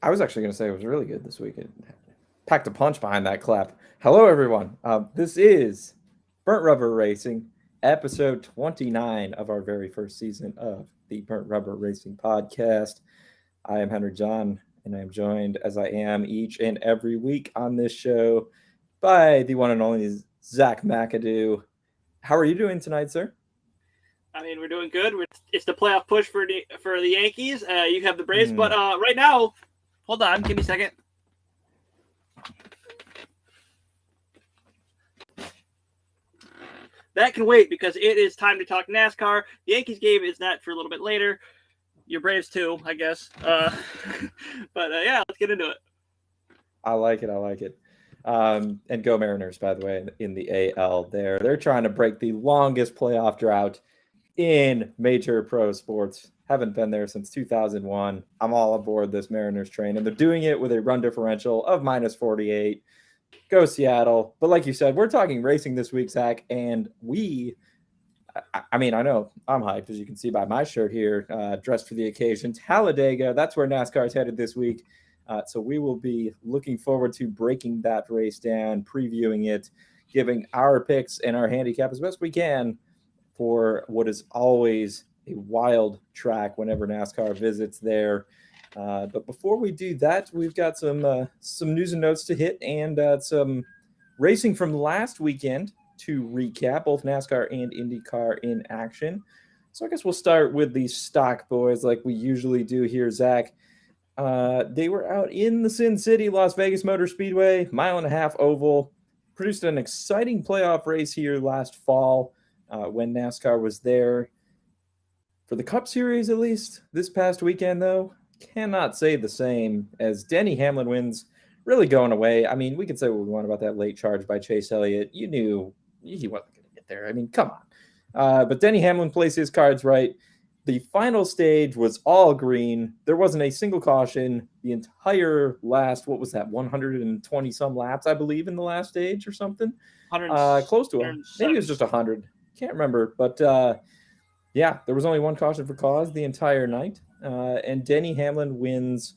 I was actually going to say it was really good this week. It packed a punch behind that clap. Hello, everyone. This is Burnt Rubber Racing, episode 29 of our very first season of the Burnt Rubber Racing podcast. I am Henry John, and I am joined, as I am each and every week on this show, by the one and only Zach McAdoo. How are you doing tonight, sir? I mean, we're doing good. It's the playoff push for the Yankees. You have the Braves, but right now, hold on, give me a second. That can wait because it is time to talk NASCAR. The Yankees game is not for a little bit later. Your Braves too, I guess. But yeah, let's get into it. I like it. And go Mariners, by the way, in the AL there. They're trying to break the longest playoff drought in major pro sports. Haven't been there since 2001. I'm all aboard this Mariners train, and they're doing it with a run differential of minus 48. Go Seattle. But like you said, we're talking racing this week, Zach, and I know I'm hyped, as you can see by my shirt here, dressed for the occasion. Talladega, that's where NASCAR is headed this week. So we will be looking forward to breaking that race down, previewing it, giving our picks and our handicap as best we can for what is always a wild track whenever NASCAR visits there. But before we do that, we've got some news and notes to hit and some racing from last weekend to recap, both NASCAR and IndyCar in action. So I guess we'll start with the stock boys like we usually do here, Zach. They were out in the Sin City, Las Vegas Motor Speedway, 1.5 mile oval, produced an exciting playoff race here last fall when NASCAR was there. For the Cup Series, at least, this past weekend, though, cannot say the same as Denny Hamlin wins, really going away. I mean, we can say what we want about that late charge by Chase Elliott. You knew he wasn't going to get there. I mean, come on. But Denny Hamlin plays his cards right. The final stage was all green. There wasn't a single caution. The entire last, 120-some laps, I believe, in the last stage or something? Close to it. Maybe it was just 100. Can't remember. But, yeah, there was only one caution for cause the entire night. And Denny Hamlin wins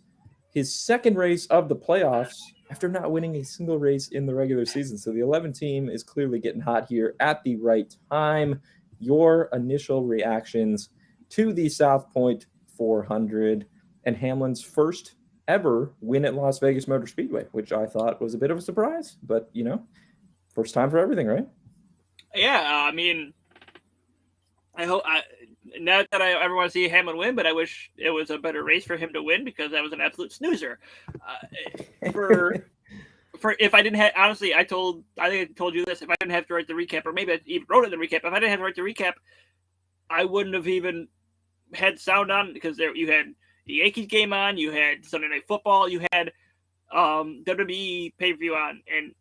his second race of the playoffs after not winning a single race in the regular season. So the 11 team is clearly getting hot here at the right time. Your initial reactions to the South Point 400 and Hamlin's first ever win at Las Vegas Motor Speedway, which I thought was a bit of a surprise, but first time for everything, right? Yeah, I mean, not that I ever want to see Hamlin win, but I wish it was a better race for him to win because that was an absolute snoozer. For if I didn't have, honestly, I think I told you this, if I didn't have to write the recap, or maybe I even wrote it in the recap, if I didn't have to write the recap, I wouldn't have even had sound on because you had the Yankees game on, you had Sunday Night Football, you had WWE pay-per-view on, and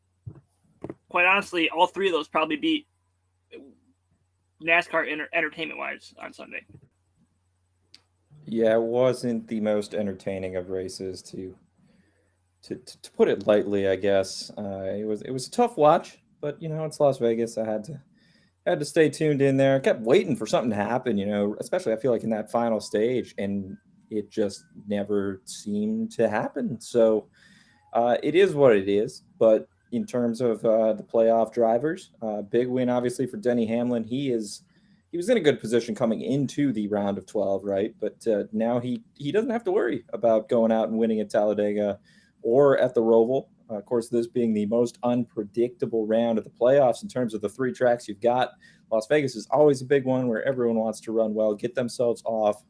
quite honestly, all three of those probably beat NASCAR entertainment-wise on Sunday. Yeah, it wasn't the most entertaining of races to put it lightly, I guess. It was a tough watch, but it's Las Vegas. I had to stay tuned in there. I kept waiting for something to happen, especially I feel like in that final stage, and it just never seemed to happen. So it is what it is. But in terms of the playoff drivers, big win obviously for Denny Hamlin. He was in a good position coming into the round of 12, right? But now he doesn't have to worry about going out and winning at Talladega or at the Roval. Of course, this being the most unpredictable round of the playoffs in terms of the three tracks you've got. Las Vegas is always a big one where everyone wants to run well, get themselves off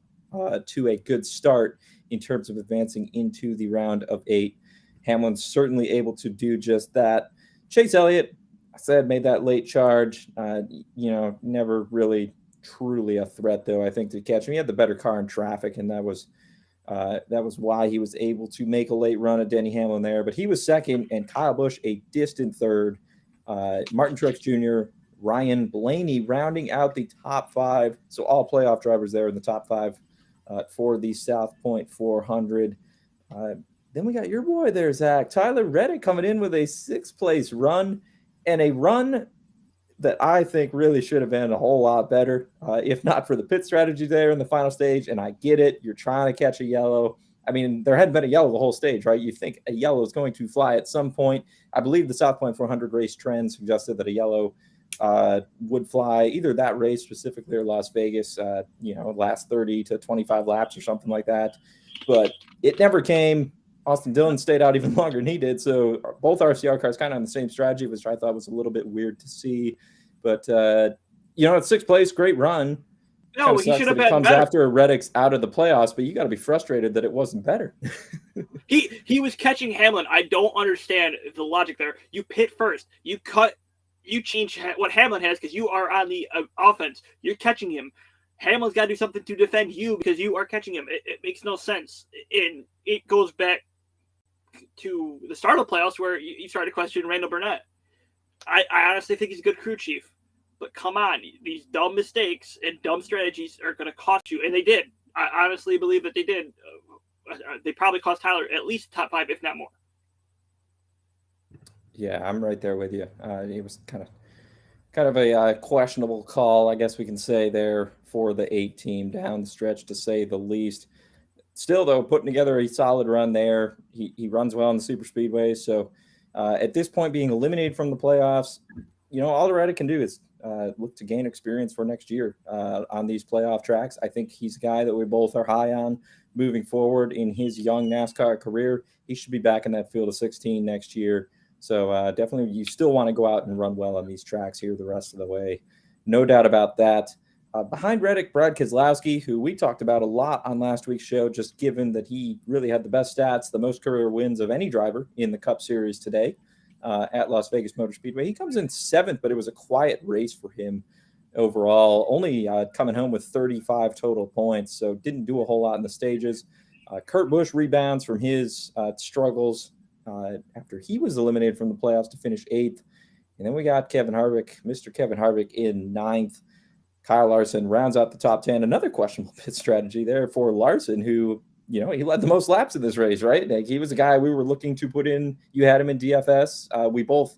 to a good start in terms of advancing into the round of 8. Hamlin's certainly able to do just that. Chase Elliott, I said, made that late charge. Never really truly a threat, though, I think, to catch him. He had the better car in traffic, and that was why he was able to make a late run at Denny Hamlin there. But he was second, and Kyle Busch a distant third. Martin Truex Jr., Ryan Blaney rounding out the top 5. So all playoff drivers there in the top 5 for the South Point 400. Then we got your boy there, Zach. Tyler Reddick coming in with a 6th place run, and a run that I think really should have been a whole lot better, if not for the pit strategy there in the final stage. And I get it. You're trying to catch a yellow. I mean, there hadn't been a yellow the whole stage, right? You think a yellow is going to fly at some point. I believe the South Point 400 race trend suggested that a yellow would fly either that race specifically or Las Vegas, last 30 to 25 laps or something like that. But it never came. Austin Dillon stayed out even longer than he did. So both RCR cars kind of on the same strategy, which I thought was a little bit weird to see. But, it's sixth place, great run. No, he should have been comes better. after Reddick's out of the playoffs, but you got to be frustrated that it wasn't better. He was catching Hamlin. I don't understand the logic there. You pit first. You change what Hamlin has because you are on the offense. You're catching him. Hamlin's got to do something to defend you because you are catching him. It makes no sense. And it goes back to the start of the playoffs where you started to question Randall Burnett. I honestly think he's a good crew chief. But come on, these dumb mistakes and dumb strategies are going to cost you. And they did. I honestly believe that they did. They probably cost Tyler at least top 5, if not more. Yeah, I'm right there with you. It was kind of a questionable call, I guess we can say, there for the 8 team down the stretch, to say the least. Still, though, putting together a solid run there. He runs well in the super speedway. So at this point, being eliminated from the playoffs, all the Reddick can do is look to gain experience for next year on these playoff tracks. I think he's a guy that we both are high on moving forward in his young NASCAR career. He should be back in that field of 16 next year. So definitely you still want to go out and run well on these tracks here the rest of the way. No doubt about that. Behind Reddick, Brad Keselowski, who we talked about a lot on last week's show, just given that he really had the best stats, the most career wins of any driver in the Cup Series today at Las Vegas Motor Speedway. He comes in 7th, but it was a quiet race for him overall, only coming home with 35 total points, so didn't do a whole lot in the stages. Kurt Busch rebounds from his struggles after he was eliminated from the playoffs to finish 8th. And then we got Kevin Harvick, Mr. Kevin Harvick in 9th. Kyle Larson rounds out the top 10. Another questionable pit strategy there for Larson, who, he led the most laps in this race, right? Like, he was a guy we were looking to put in. You had him in DFS. We both,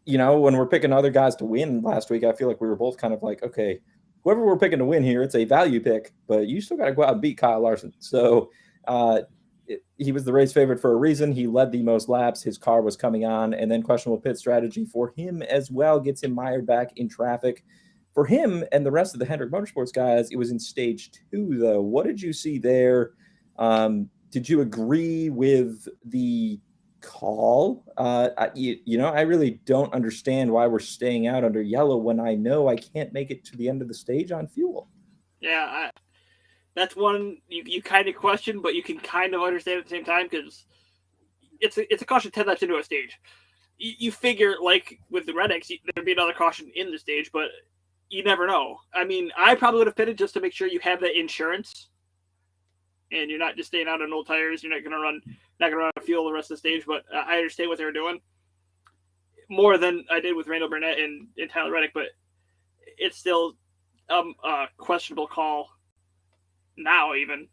when we're picking other guys to win last week, I feel like we were both kind of like, okay, whoever we're picking to win here, it's a value pick, but you still got to go out and beat Kyle Larson. So he was the race favorite for a reason. He led the most laps. His car was coming on, and then questionable pit strategy for him as well gets him mired back in traffic. For him and the rest of the Hendrick Motorsports guys, it was in stage 2, though. What did you see there? Did you agree with the call? I really don't understand why we're staying out under yellow when I know I can't make it to the end of the stage on fuel. Yeah, that's one you kind of question, but you can kind of understand at the same time because it's a caution 10 laps into a stage. You figure, like with the Reddicks, there'd be another caution in the stage, but you never know. I mean, I probably would have pitted just to make sure you have that insurance and you're not just staying out on old tires. You're not going to run out of fuel the rest of the stage, but I understand what they were doing more than I did with Randall Burnett and Tyler Reddick, but it's still a questionable call now even.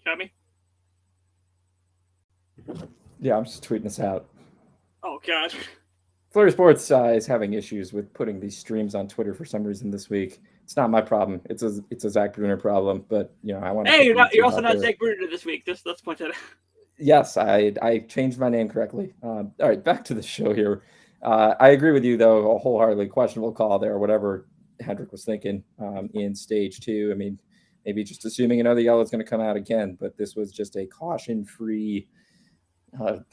Got me? Yeah, I'm just tweeting this out. Oh, God. Flurry Sports is having issues with putting these streams on Twitter for some reason this week. It's not my problem. It's a Zach Bruner problem, but I want to. Hey, you're also not Zach Bruner this week. Just let's point that out. Yes, I changed my name correctly. All right, back to the show here. I agree with you, though, a wholeheartedly questionable call there, whatever Hendrick was thinking in stage 2. I mean, maybe just assuming another yellow is going to come out again, but this was just a caution-free, to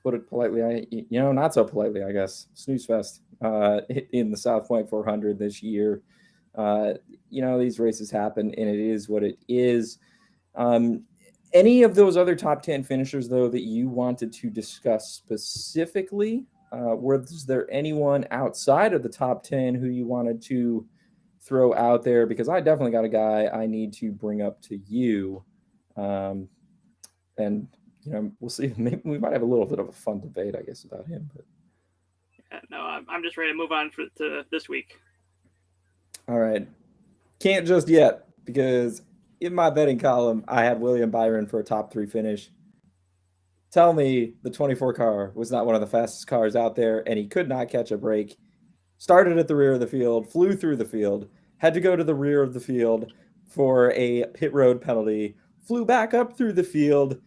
put it politely, not so politely, I guess, snooze fest in the South Point 400 this year. These races happen, and it is what it is. Any of those other top 10 finishers, though, that you wanted to discuss specifically? Was there anyone outside of the top 10 who you wanted to throw out there? Because I definitely got a guy I need to bring up to you. And, we'll see. Maybe we might have a little bit of a fun debate, I guess, about him. But no, I'm just ready to move on to this week. All right. Can't just yet, because in my betting column, I had William Byron for a top 3 finish. Tell me the 24 car was not one of the fastest cars out there, and he could not catch a break. Started at the rear of the field, flew through the field, had to go to the rear of the field for a pit road penalty, flew back up through the field,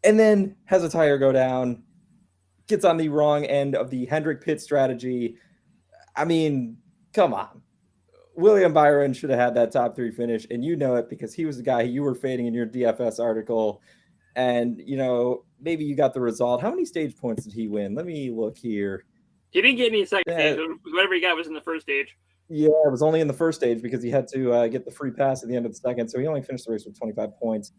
and then has a tire go down, gets on the wrong end of the Hendrick pit strategy. I mean, come on. William Byron should have had that top 3 finish, and you know it because he was the guy you were fading in your DFS article. And, maybe you got the result. How many stage points did he win? Let me look here. He didn't get any second stage. Whatever he got was in the first stage. Yeah, it was only in the first stage because he had to get the free pass at the end of the second. So he only finished the race with 25 points.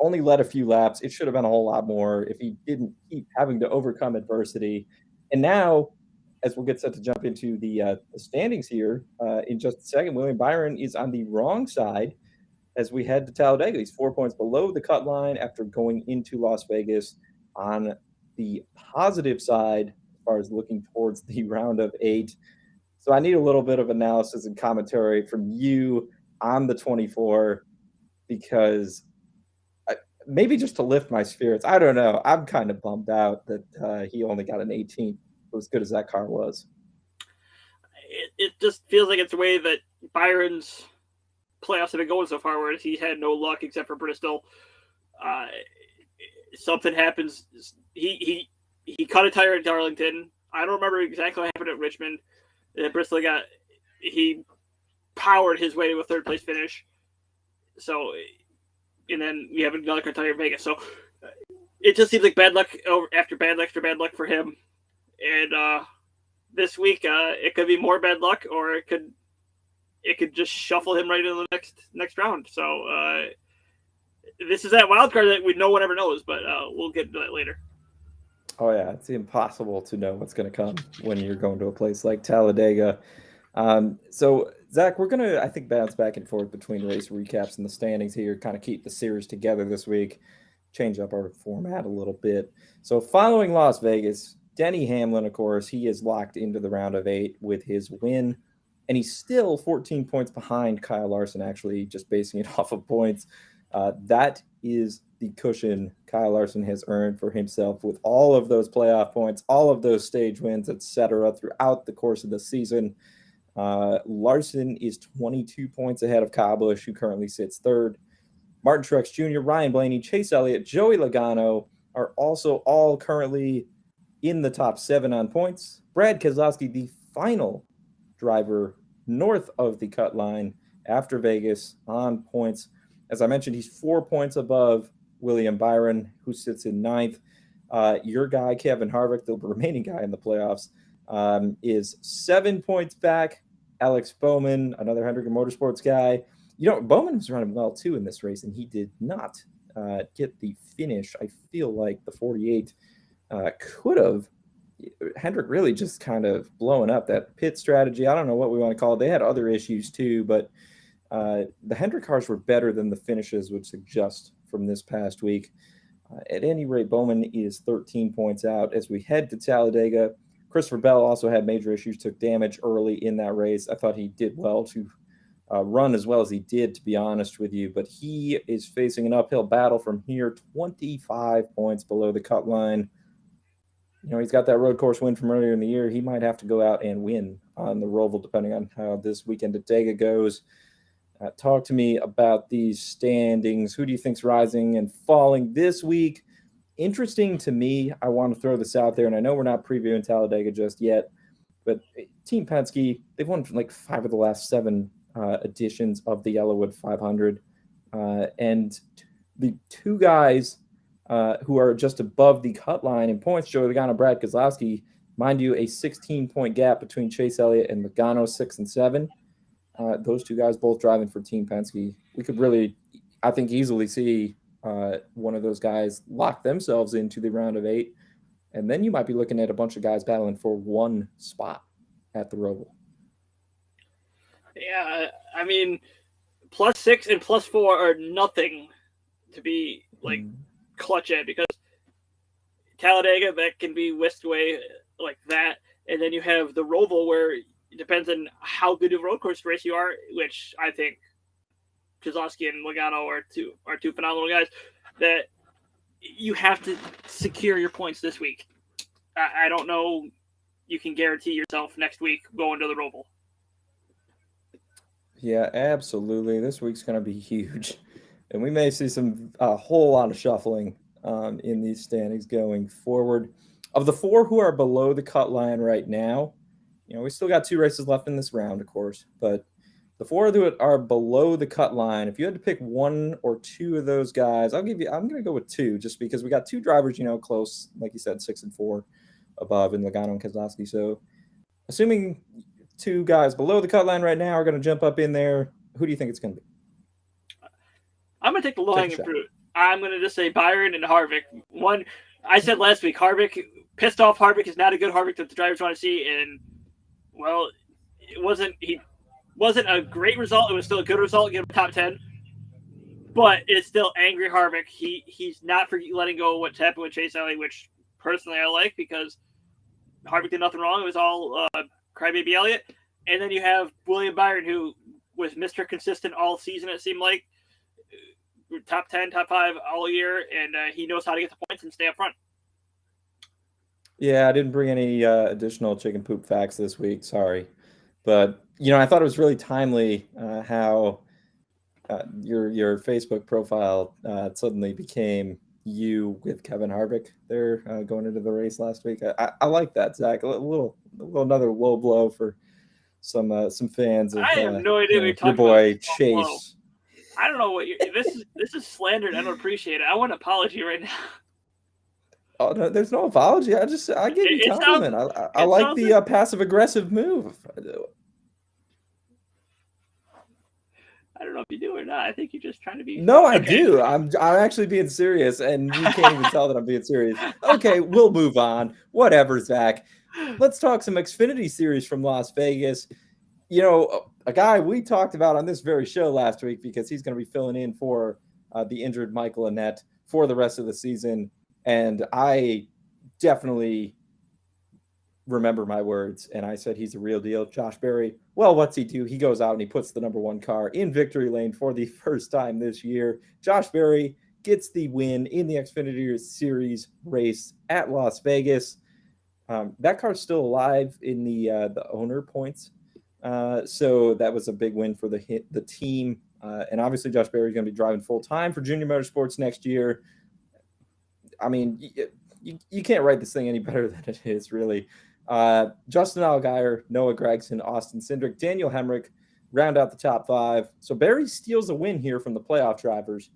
Only led a few laps. It should have been a whole lot more if he didn't keep having to overcome adversity. And now, as we'll get set to jump into the standings here in just a second, William Byron is on the wrong side as we head to Talladega. He's 4 points below the cut line after going into Las Vegas. On the positive side, as far as looking towards the round of 8. So I need a little bit of analysis and commentary from you on the 24 because maybe just to lift my spirits. I don't know. I'm kind of bummed out that he only got an 18th, as good as that car was. It just feels like it's the way that Byron's playoffs have been going so far, where he had no luck except for Bristol. Something happens. He cut a tire at Darlington. I don't remember exactly what happened at Richmond. Bristol he powered his way to a third place finish. So, and then we have another cut tire in Vegas. So it just seems like bad luck after bad luck for him. And this week, it could be more bad luck, or it could just shuffle him right into the next round. So this is that wild card that no one ever knows, but we'll get into that later. Oh, yeah. It's impossible to know what's going to come when you're going to a place like Talladega. So, Zach, we're going to, I think, bounce back and forth between race recaps and the standings here, kind of keep the series together this week, change up our format a little bit. So, following Las Vegas, Denny Hamlin, of course, he is locked into the round of 8 with his win, and he's still 14 points behind Kyle Larson, actually, just basing it off of points. That is the cushion Kyle Larson has earned for himself with all of those playoff points, all of those stage wins, etc., throughout the course of the season. Larson is 22 points ahead of Kyle Busch, who currently sits third. Martin Truex Jr., Ryan Blaney, Chase Elliott, Joey Logano are also all currently in the top 7 on points. Brad Keselowski, the final driver north of the cut line after Vegas on points. As I mentioned, he's 4 points above William Byron, who sits in 9th. Your guy, Kevin Harvick, the remaining guy in the playoffs, is 7 points back. Alex Bowman, another Hendrick Motorsports guy. Bowman was running well, too, in this race, and he did not get the finish. I feel like the 48 could have. Hendrick really just kind of blowing up that pit strategy. I don't know what we want to call it. They had other issues, too, but the Hendrick cars were better than the finishes would suggest from this past week. At any rate, Bowman is 13 points out as we head to Talladega. Christopher Bell also had major issues, took damage early in that race. I thought he did well to run as well as he did, to be honest with you, but he is facing an uphill battle from here, 25 points below the cut line. He's got that road course win from earlier in the year. He might have to go out and win on the Roval, depending on how this weekend at Dega goes. Talk to me about these standings. Who do you think's rising and falling this week? Interesting to me. I want to throw this out there, and I know we're not previewing Talladega just yet, but Team Penske, they've won like 5 of the last 7 editions of the YellaWood 500. And the 2 guys who are just above the cut line in points, Joey Logano, Brad Keselowski, mind you, a 16-point gap between Chase Elliott and Logano, 6 and 7. Those 2 guys both driving for Team Penske. We could really, I think, easily see one of those guys lock themselves into the round of 8. And then you might be looking at a bunch of guys battling for 1 spot at the Roval. Yeah, I mean, +6 and +4 are nothing to be, clutch at, because Talladega, that can be whisked away like that. And then you have the Roval, where it depends on how good of a road course race you are, which I think Keselowski and Logano are two phenomenal guys, that you have to secure your points this week. I don't know you can guarantee yourself next week going to the Roval. Yeah, absolutely. This week's going to be huge. And we may see a whole lot of shuffling in these standings going forward. Of the 4 who are below the cut line right now, we still got 2 races left in this round, of course. But the 4 that are below the cut line, if you had to pick 1 or 2 of those guys, I'm going to go with 2 just because we got 2 drivers, close, like you said, 6 and 4 above in Logano and Keselowski. So assuming 2 guys below the cut line right now are going to jump up in there, who do you think it's going to be? I'm going to take the low-hanging fruit. I'm going to just say Byron and Harvick. One, I said last week, pissed off Harvick is not a good Harvick that the drivers want to see. And, well, he wasn't a great result. It was still a good result, get him top 10. But it's still angry Harvick. He's not for letting go of what's happened with Chase Elliott, which personally I like because Harvick did nothing wrong. It was all crybaby Elliott. And then you have William Byron, who was Mr. Consistent all season, it seemed like. Top 10, top 5 all year, and he knows how to get the points and stay up front. Yeah, I didn't bring any additional chicken poop facts this week. Sorry. But, I thought it was really timely how your Facebook profile suddenly became you with Kevin Harvick there going into the race last week. I like that, Zach. Another low blow for some fans of I have no idea what you're talking your boy about. Chase. I don't know what this is slandered. I don't appreciate it. I want an apology right now. Oh no, there's no apology. I give you compliment. I like the passive aggressive move. I don't know if you do or not. I think you're just trying to be. No, I do. I'm actually being serious, and you can't even tell that I'm being serious. Okay, we'll move on. Whatever, Zach. Let's talk some Xfinity series from Las Vegas. A guy we talked about on this very show last week because he's going to be filling in for the injured Michael Annett for the rest of the season. And I definitely remember my words, and I said he's a real deal. Josh Berry, well, what's he do? He goes out and he puts the number 1 car in victory lane for the first time this year. Josh Berry gets the win in the Xfinity Series race at Las Vegas. That car's still alive in the owner points. So that was a big win for the team. And obviously Josh Berry is going to be driving full time for Junior Motorsports next year. I mean, you can't write this thing any better than it is, really. Justin Allgaier, Noah Gragson, Austin Cindric, Daniel Hemrick round out the top 5. So Berry steals a win here from the playoff drivers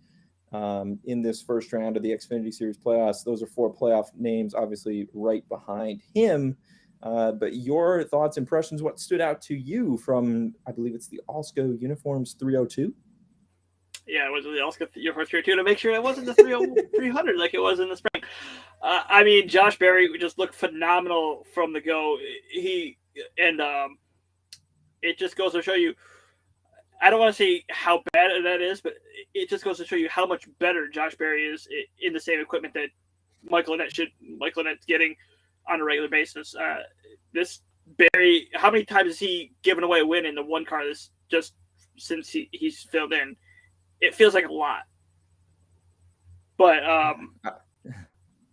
in this first round of the Xfinity Series playoffs. Those are 4 playoff names, obviously right behind him. But your thoughts, impressions, what stood out to you from, I believe it's the Alsco Uniforms 302? Yeah, it was the Alsco Uniforms 302 to make sure it wasn't the 300 like it was in the spring. I mean, Josh Berry just looked phenomenal from the go. It just goes to show you, I don't want to say how bad that is, but it just goes to show you how much better Josh Berry is in the same equipment that Michael Annett's getting on a regular basis. This Berry, how many times has he given away a win in the 1 car this just since he's filled in? It feels like a lot. But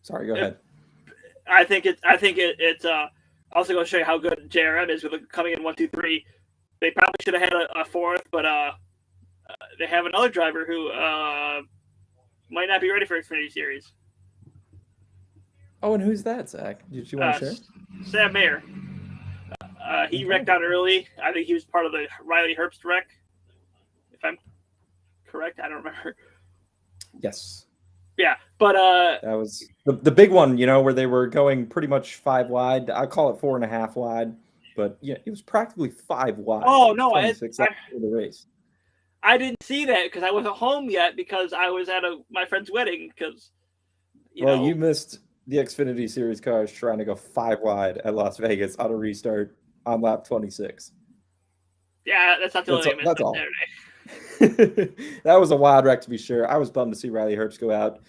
sorry, go ahead. I think it's also going to show you how good JRM is with coming in 1, 2, 3. They probably should have had a 4th, but they have another driver who might not be ready for Xfinity Series. Oh, and who's that, Zach? Did you want to share? Sam Mayer. He wrecked out early. I think he was part of the Riley Herbst wreck. If I'm correct, I don't remember. Yes. Yeah, but that was the big one, where they were going pretty much 5 wide. I call it 4.5 wide, but it was practically 5 wide. Oh no, the race. I didn't see that because I wasn't home yet because I was at my friend's wedding. Because you missed the Xfinity Series cars trying to go 5 wide at Las Vegas on a restart on lap 26. Yeah, that's not the only thing I missed on Saturday. That was a wild wreck, to be sure. I was bummed to see Riley Herbst go out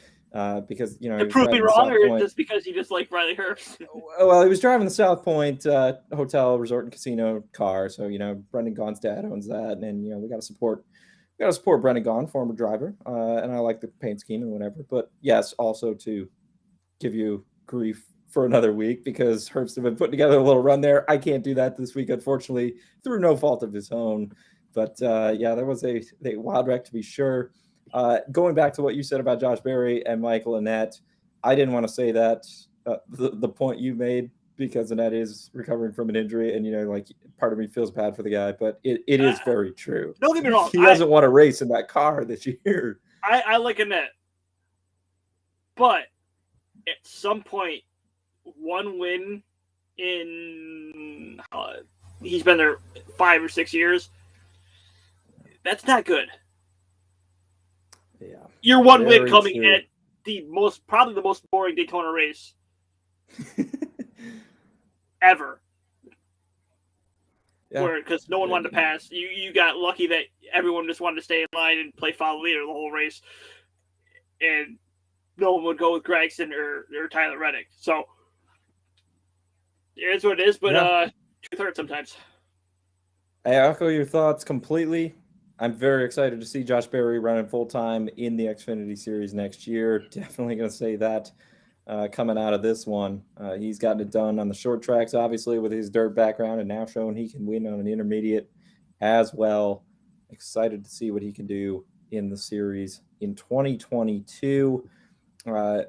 because, to prove me wrong, or just because you just like Riley Herbst? Well, he was driving the South Point Hotel, Resort, and Casino car. So, Brendan Gaughan's dad owns that. And, we got to support got to support Brennan Gaughan, former driver, and I like the paint scheme and whatever. But yes, also to give you grief for another week because Herbst have been putting together a little run there. I can't do that this week, unfortunately, through no fault of his own. But yeah, there was a wild wreck to be sure. Going back to what you said about Josh Berry and Michael Annett, I didn't want to say that the point you made because Annett is recovering from an injury, and like part of me feels bad for the guy, but it is very true. Don't get me wrong, he doesn't want to race in that car this year. I like Annett, but at some point, one win in he's been there 5 or 6 years. That's not good. Yeah, your one win coming true. At probably the most boring Daytona race ever. Yeah. Because no one wanted to pass. You got lucky that everyone just wanted to stay in line and play follow leader the whole race, and no one would go with Gregson or Tyler Reddick. So it is what it is, but truth hurts sometimes. I echo your thoughts completely. I'm very excited to see Josh Berry running full-time in the Xfinity Series next year. Definitely going to say that coming out of this one. He's gotten it done on the short tracks, obviously, with his dirt background, and now showing he can win on an intermediate as well. Excited to see what he can do in the series in 2022.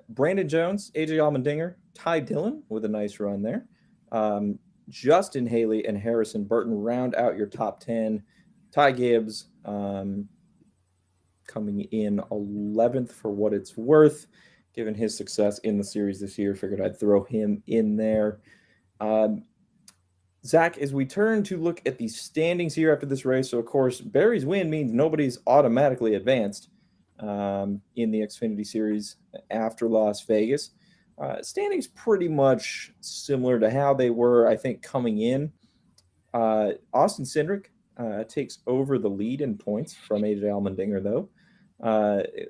Brandon Jones, AJ Allmendinger, Ty Dillon with a nice run there. Justin Haley and Harrison Burton round out your top 10. Ty Gibbs coming in 11th for what it's worth, given his success in the series this year. Figured I'd throw him in there. Zach, as we turn to look at the standings here after this race, so of course, Berry's win means nobody's automatically advanced in the Xfinity Series after Las Vegas. Standings pretty much similar to how they were, I think, coming in. Austin Cindric takes over the lead in points from AJ Allmendinger, though.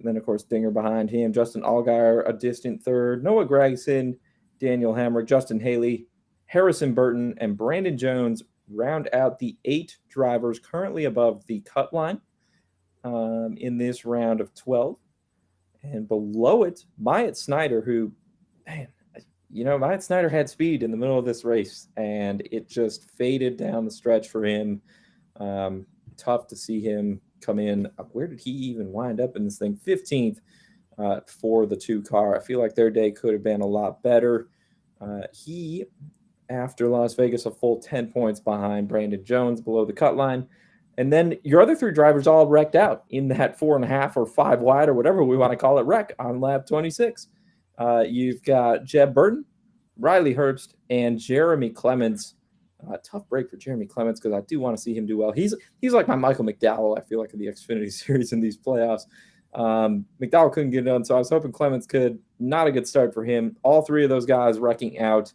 Then, of course, Dinger behind him. Justin Allgaier, a distant third. Noah Gragson, Daniel Hemrick, Justin Haley, Harrison Burton, and Brandon Jones round out the 8 drivers currently above the cut line in this round of 12. And below it, Myatt Snider, who, man, Myatt Snider had speed in the middle of this race, and it just faded down the stretch for him. Tough to see him come in. Where did he even wind up in this thing? 15th for the 2 car. I feel like their day could have been a lot better. He, after Las Vegas, a full 10 points behind Brandon Jones below the cut line. And then your other 3 drivers all wrecked out in that 4.5 or 5 wide or whatever we want to call it wreck on lap 26. You've got Jeb Burton, Riley Herbst, and Jeremy Clements. Tough break for Jeremy Clements because I do want to see him do well. He's like my Michael McDowell, I feel like, in the Xfinity Series in these playoffs. McDowell couldn't get it done, so I was hoping Clements could. Not a good start for him. All 3 of those guys wrecking out,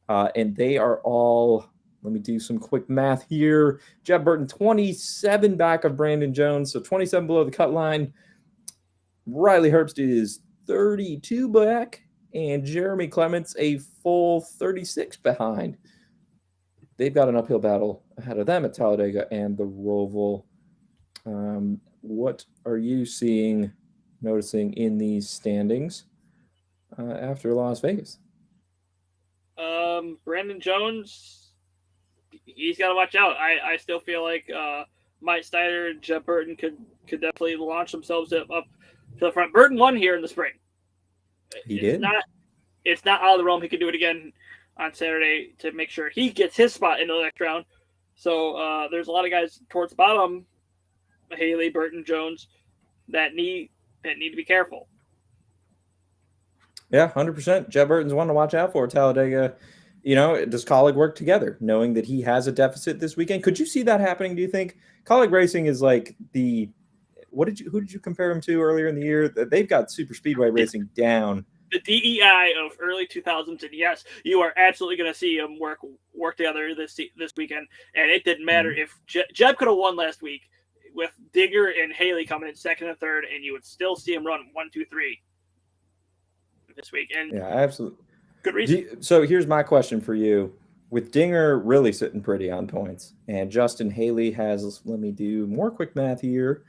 and they are all, let me do some quick math here. Jeb Burton, 27 back of Brandon Jones, so 27 below the cut line. Riley Herbst is 32 back, and Jeremy Clements a full 36 behind. They've got an uphill battle ahead of them at Talladega and the Roval. What are you noticing in these standings after Las Vegas? Brandon Jones, he's got to watch out. I still feel like Mike Snyder and Jeb Burton could definitely launch themselves up to the front. Burton won here in the spring. He did. It's not out of the realm. He could do it again on Saturday to make sure he gets his spot in the next round. So there's a lot of guys towards the bottom, Haley, Burton, Jones, that need to be careful. Yeah, 100%. Jeb Burton's one to watch out for. Talladega, does Colleague work together, knowing that he has a deficit this weekend? Could you see that happening, do you think? Colleague Racing is like who did you compare him to earlier in the year? They've got super speedway racing down. The DEI of early 2000s, and yes, you are absolutely going to see them work together this weekend. And it didn't matter if Jeb could have won last week with Digger and Haley coming in second and third, and you would still see him run 1, 2, 3 this week. And yeah, absolutely. Good reason. So here's my question for you. With Dinger really sitting pretty on points, and Justin Haley has, let me do more quick math here,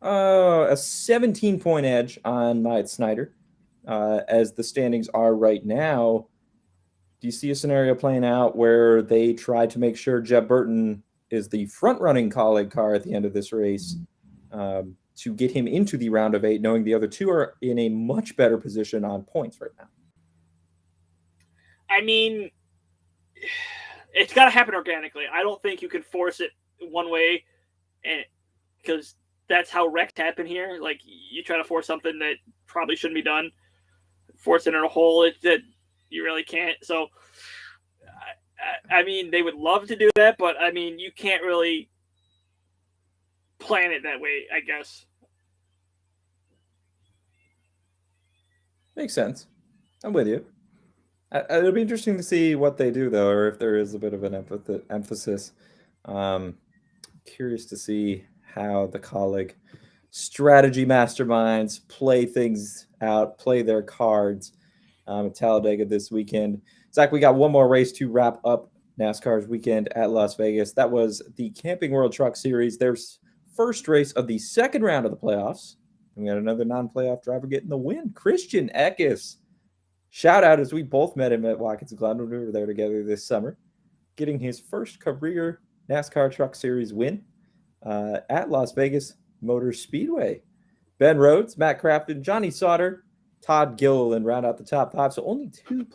A 17-point edge on Myatt Snyder. As the standings are right now, do you see a scenario playing out where they try to make sure Jeb Burton is the front-running Kaulig car at the end of this race to get him into the round of 8, knowing the other two are in a much better position on points right now? I mean, it's got to happen organically. I don't think you can force it one way, and because that's how wrecks happen here. Like, you try to force something that probably shouldn't be done, force it in a hole that you really can't. So, I mean, they would love to do that, but I mean, you can't really plan it that way, I guess. Makes sense. I'm with you. It'll be interesting to see what they do, though, or if there is a bit of an emphasis. Curious to see how the Kaulig strategy masterminds play things out, play their cards at Talladega this weekend. Zach, we got one more race to wrap up NASCAR's weekend at Las Vegas. That was the Camping World Truck Series, their first race of the second round of the playoffs. And we had another non-playoff driver getting the win, Christian Eckes. Shout out, as we both met him at Watkins Glen when we were there together this summer, getting his first career NASCAR Truck Series win at Las Vegas Motor Speedway. Ben Rhodes, Matt Crafton, Johnny Sauter, Todd Gilliland round out the top 5. So only two current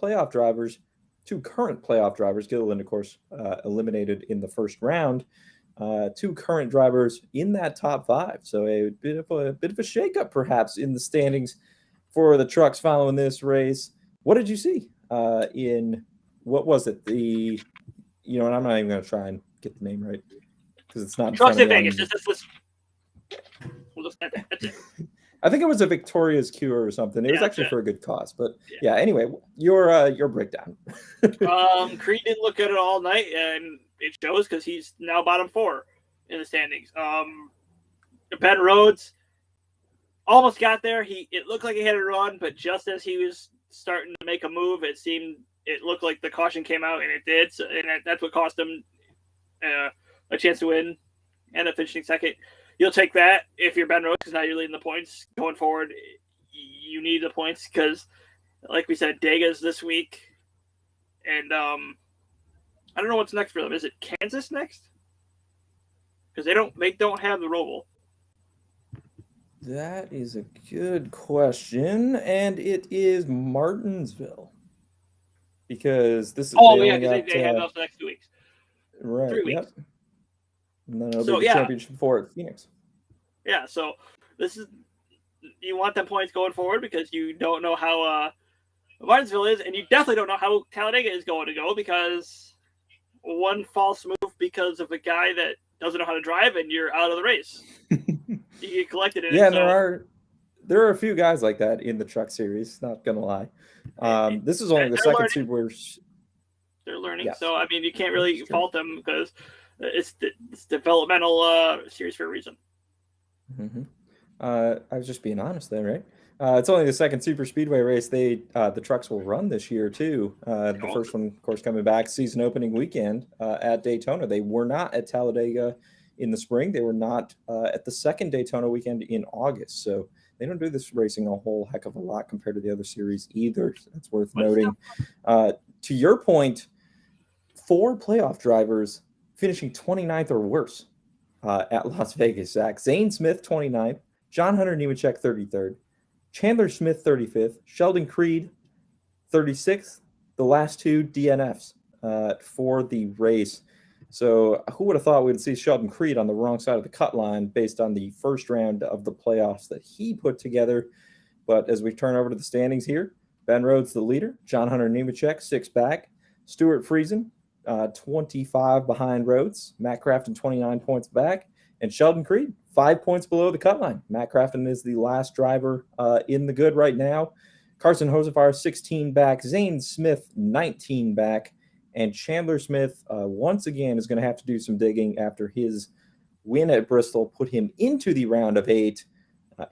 playoff drivers. Gilliland, of course, eliminated in the first round. Two current drivers in that top 5. So a bit of a shakeup, perhaps, in the standings for the trucks following this race. What did you see in, what was it? And I'm not even going to try and get the name right because it's not. Trucks in Vegas. That's it. I think it was a Victoria's Cure or something. It was actually for a good cause. But yeah, anyway, your breakdown. Creed didn't look good at all night, and it shows because he's now bottom 4 in the standings. Ben Rhodes almost got there. It looked like he had a run, but just as he was starting to make a move, it looked like the caution came out, and it did. So, and that's what cost him a chance to win and a finishing second. You'll take that if you're Ben Rhodes, because now you're leading the points going forward. You need the points because, like we said, Dega's this week, and I don't know what's next for them. Is it Kansas next? Because they don't have the Roval. That is a good question, and it is Martinsville, because this is they have those next 2 weeks, right? 3 weeks. Yep. And then it'll be the championship for at Phoenix. Yeah, so you want them points going forward because you don't know how Martinsville is, and you definitely don't know how Talladega is going to go because one false move because of a guy that doesn't know how to drive, and you're out of the race. You get collected in it. Yeah, there are a few guys like that in the Truck Series. Not gonna lie. This is only the second Super. They're learning, yes. So I mean, you can't really fault them because it's developmental series for a reason. Mm-hmm. I was just being honest there, right? It's only the second Super Speedway race the trucks will run this year too. The first one, of course, coming back season opening weekend at Daytona. They were not at Talladega in the spring. They were not at the second Daytona weekend in August. So they don't do this racing a whole heck of a lot compared to the other series either. So that's worth noting. To your point, 4 playoff drivers finishing 29th or worse at Las Vegas, Zach. Zane Smith, 29th. John Hunter Nemechek, 33rd. Chandler Smith, 35th. Sheldon Creed, 36th. The last 2 DNFs for the race. So who would have thought we'd see Sheldon Creed on the wrong side of the cut line based on the first round of the playoffs that he put together? But as we turn over to the standings here, Ben Rhodes, the leader. John Hunter Nemechek, 6 back. Stuart Friesen, 25 behind Rhodes. Matt Crafton, 29 points back. And Sheldon Creed, 5 points below the cut line. Matt Crafton is the last driver in the good right now. Carson Hocevar, 16 back. Zane Smith, 19 back. And Chandler Smith, once again, is going to have to do some digging after his win at Bristol put him into the round of 8.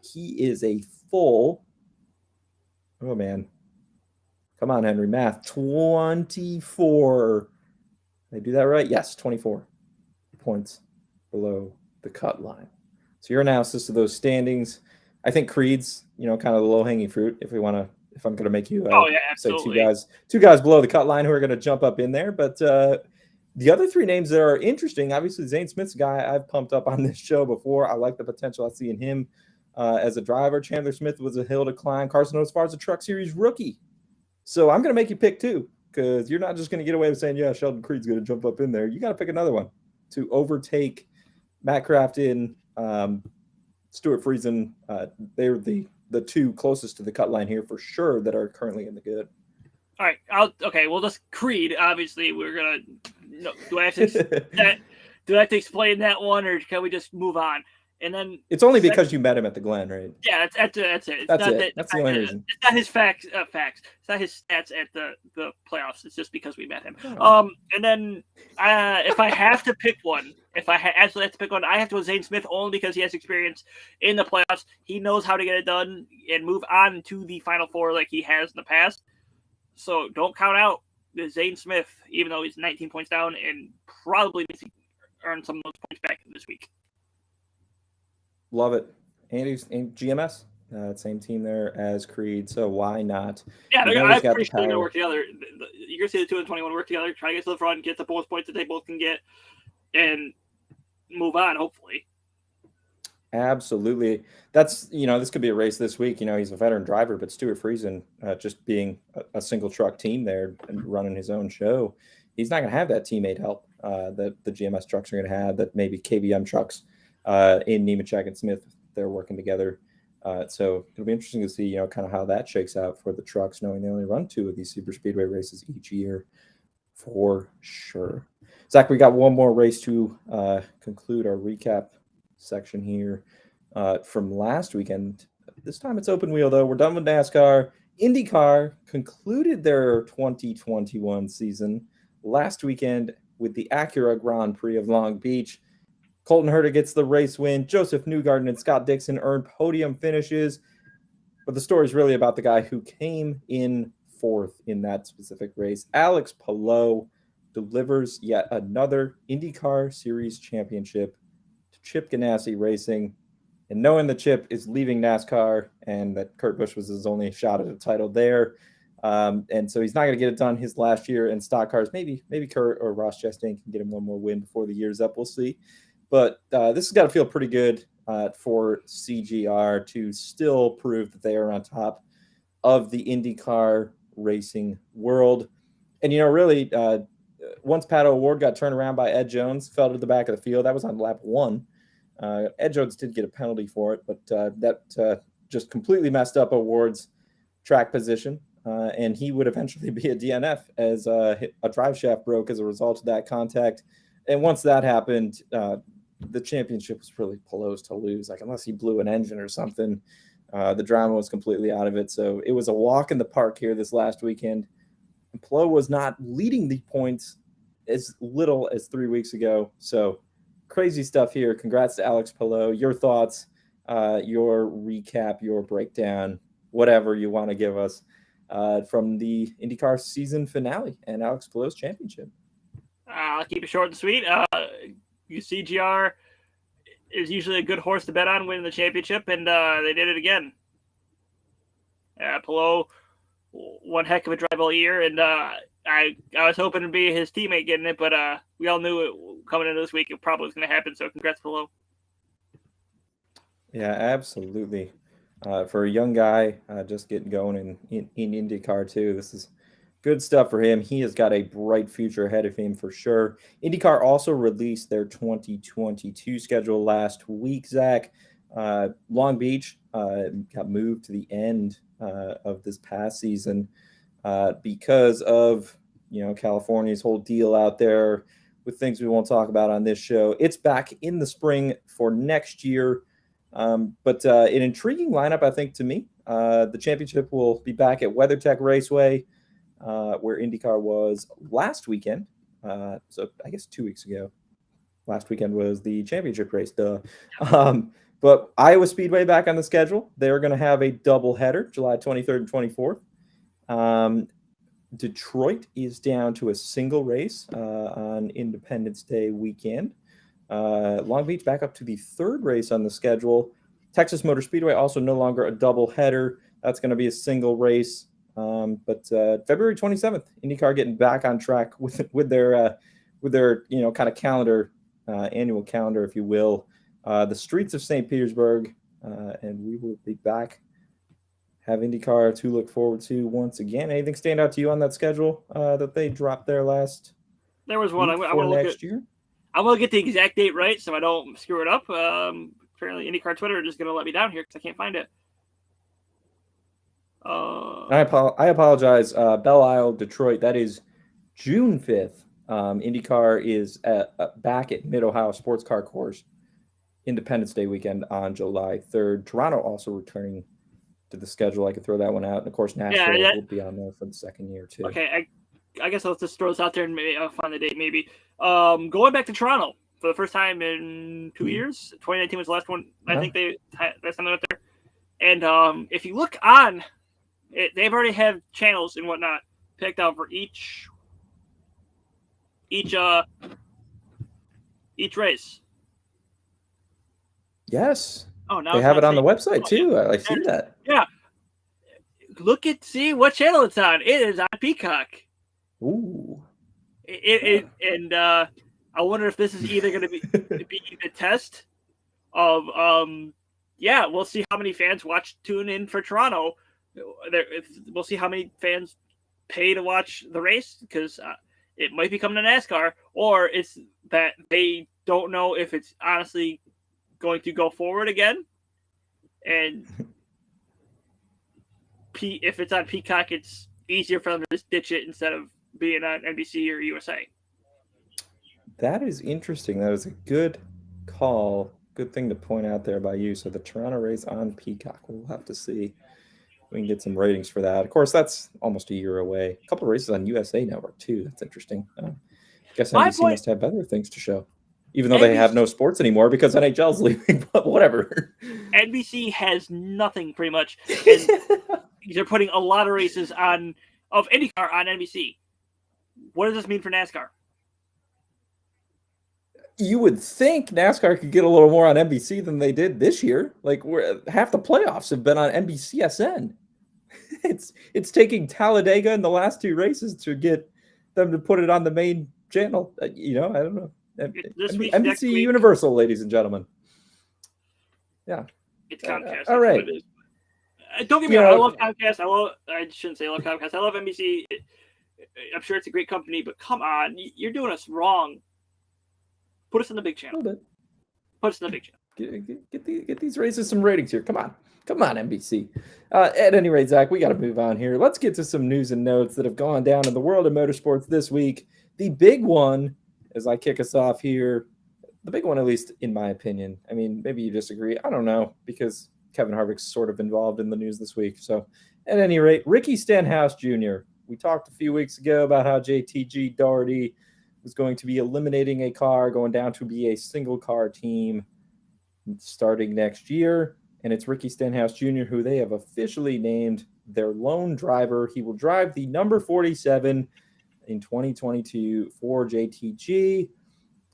He is a full, oh man, come on, Henry, math, 24. Did I do that right? Yes, 24 points below the cut line. So your analysis of those standings, I think Creed's, kind of the low-hanging fruit if I'm going to make you say absolutely. two guys below the cut line who are going to jump up in there. But the other three names that are interesting, obviously Zane Smith's a guy I've pumped up on this show before. I like the potential I see in him as a driver. Chandler Smith was a hill to climb. Carson Osfar's a Truck Series rookie. So I'm going to make you pick two, because you're not just going to get away with saying, yeah, Sheldon Creed's going to jump up in there. You got to pick another one to overtake Matt Crafton, Stuart Friesen. They're the two closest to the cut line here for sure that are currently in the good. All right. We'll just Creed. Obviously, we're gonna. No, do I have to explain that one, or can we just move on? And then it's only because you met him at the Glen, right? Yeah, that's it. That's the only reason. It's not his facts. It's not his stats at the playoffs. It's just because we met him. And then if I have to pick one, actually have to pick one, I have to go Zane Smith only because he has experience in the playoffs. He knows how to get it done and move on to the Final Four like he has in the past. So don't count out Zane Smith, even though he's 19 points down and probably needs to earn some of those points back this week. Love it. Andy's in GMS, same team there as Creed, so why not? Yeah, I'm pretty sure they're going to work together. You're going to see the 2 and 21 work together, try to get to the front, get the most points that they both can get, and move on, hopefully. Absolutely. That's, this could be a race this week. He's a veteran driver, but Stuart Friesen, just being a single truck team there and running his own show, he's not going to have that teammate help that the GMS trucks are going to have, that maybe KBM trucks in Nemechek and Smith, they're working together. So it'll be interesting to see, kind of how that shakes out for the trucks, knowing they only run 2 of these super speedway races each year for sure. Zach, we got one more race to conclude our recap section here from last weekend. This time it's open wheel, though. We're done with NASCAR. IndyCar concluded their 2021 season last weekend with the Acura Grand Prix of Long Beach. Colton Herta gets the race win. Joseph Newgarden and Scott Dixon earned podium finishes. But the story is really about the guy who came in 4th in that specific race. Alex Palou delivers yet another IndyCar Series championship to Chip Ganassi Racing. And knowing that Chip is leaving NASCAR and that Kurt Busch was his only shot at a title there, and so he's not going to get it done his last year in stock cars. Maybe Kurt or Ross Chastain can get him one more win before the year's up. We'll see. But this has got to feel pretty good for CGR to still prove that they are on top of the IndyCar racing world. And, really, once Pato O'Ward got turned around by Ed Jones, fell to the back of the field. That was on lap 1. Ed Jones did get a penalty for it, but that just completely messed up O'Ward's track position. And he would eventually be a DNF as a drive shaft broke as a result of that contact. And once that happened, the championship was really Palou's to lose. Like, unless he blew an engine or something, the drama was completely out of it. So it was a walk in the park here this last weekend. And Palou was not leading the points as little as 3 weeks ago. So crazy stuff here. Congrats to Alex Palou. Your thoughts, your recap, your breakdown, whatever you want to give us from the IndyCar season finale and Alex Palou's championship. I'll keep it short and sweet. CGR is usually a good horse to bet on winning the championship, and they did it again. Palou, one heck of a drive all year, and I was hoping to be his teammate getting it, but we all knew it coming into this week it probably was going to happen, so congrats, Palou. Yeah, absolutely. For a young guy just getting going in IndyCar too, this is good stuff for him. He has got a bright future ahead of him for sure. IndyCar also released their 2022 schedule last week, Zach. Long Beach got moved to the end of this past season because of, California's whole deal out there with things we won't talk about on this show. It's back in the spring for next year. But an intriguing lineup, I think, to me. The championship will be back at WeatherTech Raceway, where IndyCar was last weekend. So I guess 2 weeks ago. Last weekend was the championship race, duh. But Iowa Speedway back on the schedule. They're going to have a doubleheader, July 23rd and 24th. Detroit is down to a single race on Independence Day weekend. Long Beach back up to the third race on the schedule. Texas Motor Speedway also no longer a double header. That's going to be a single race. But February 27th, IndyCar getting back on track with their kind of calendar, annual calendar, if you will. The streets of St. Petersburg, and we will be back. Have IndyCar to look forward to once again. Anything stand out to you on that schedule that they dropped there last? There was one. I want to look at year. I want to get the exact date right so I don't screw it up. Apparently, IndyCar Twitter is just going to let me down here because I can't find it. I apologize. Belle Isle, Detroit. That is June 5th. IndyCar is back at Mid-Ohio Sports Car Course Independence Day weekend on July 3rd. Toronto also returning to the schedule. I could throw that one out. And, of course, Nashville will be on there for the second year, too. Okay, I guess I'll just throw this out there and maybe I'll find the date maybe. Going back to Toronto for the first time in 2 years. 2019 was the last one. I think last time they went there. And if you look on it, they've already had channels and whatnot picked out for each race. Yes. Oh, now they have it on the website too. I see that. Yeah. See what channel it's on. It is on Peacock. Ooh. I wonder if this is either going to be the test of we'll see how many fans tune in for Toronto. We'll see how many fans pay to watch the race because it might be coming to NASCAR, or it's that they don't know if it's honestly going to go forward again. And if it's on Peacock, it's easier for them to just ditch it instead of being on NBC or USA. That is interesting. That is a good call. Good thing to point out there by you. So the Toronto race on Peacock. We'll have to see. We can get some ratings for that. Of course, that's almost a year away. A couple of races on USA Network, too. That's interesting. I guess NBC must have better things to show, even though they have no sports anymore because NHL's leaving, but whatever. NBC has nothing, pretty much. And they're putting a lot of races of IndyCar on NBC. What does this mean for NASCAR? You would think NASCAR could get a little more on NBC than they did this year. Like half the playoffs have been on NBCSN. It's taking Talladega in the last two races to get them to put it on the main channel. I don't know. NBC Universal, ladies and gentlemen. Yeah. It's Comcast. All right. Don't get me wrong. I love Comcast. I shouldn't say I love Comcast. I love NBC. I'm sure it's a great company, but come on. You're doing us wrong. Put us in the big channel. Put us in the big channel. Get these races some ratings here. Come on, NBC. At any rate, Zach, we got to move on here. Let's get to some news and notes that have gone down in the world of motorsports this week. The big one, as I kick us off here, the big one, at least in my opinion. I mean, maybe you disagree. I don't know, because Kevin Harvick's sort of involved in the news this week. So, at any rate, Ricky Stenhouse Jr. We talked a few weeks ago about how JTG Daugherty was going to be eliminating a car, going down to be a single car team starting next year. And it's Ricky Stenhouse Jr., who they have officially named their lone driver. He will drive the number 47 in 2022 for JTG.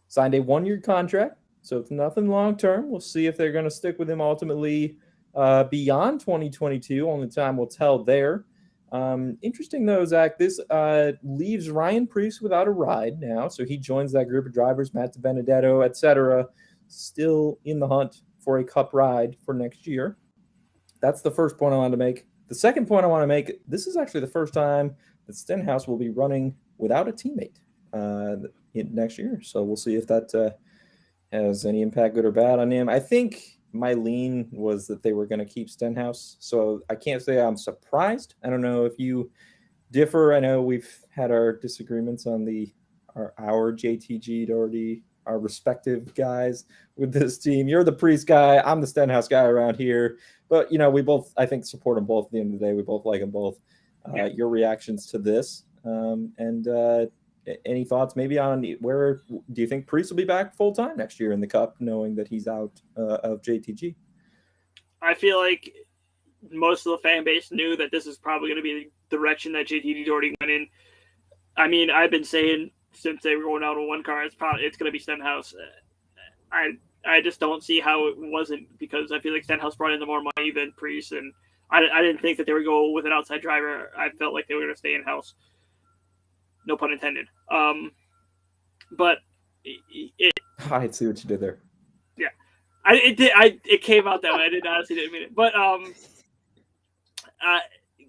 Signed a one-year contract, so it's nothing long-term. We'll see if they're going to stick with him ultimately beyond 2022. Only time will tell there. Interesting though, Zach, this leaves Ryan Preece without a ride now. So he joins that group of drivers, Matt DiBenedetto, etc., still in the hunt for a cup ride for next year. That's the first point I wanted to make. The second point I want to make, this is actually the first time that Stenhouse will be running without a teammate next year. So we'll see if that has any impact, good or bad, on him. I think my lean was that they were going to keep Stenhouse. So I can't say I'm surprised. I don't know if you differ. I know we've had our disagreements on our JTG Daugherty, our respective guys with this team. You're the Priest guy. I'm the Stenhouse guy around here. But, we both, I think, support them both at the end of the day. We both like them both. Your reactions to this and any thoughts maybe on where do you think Priest will be back full-time next year in the Cup, knowing that he's out of JTG? I feel like most of the fan base knew that this is probably going to be the direction that JTG Daugherty went in. I mean, I've been saying since they were going out on one car, it's going to be Stenhouse. I just don't see how it wasn't, because I feel like Stenhouse brought in the more money than Priest, and I didn't think that they would go with an outside driver. I felt like they were going to stay in house. No pun intended. But I see what you did there. Yeah, it came out that way. I honestly didn't mean it. But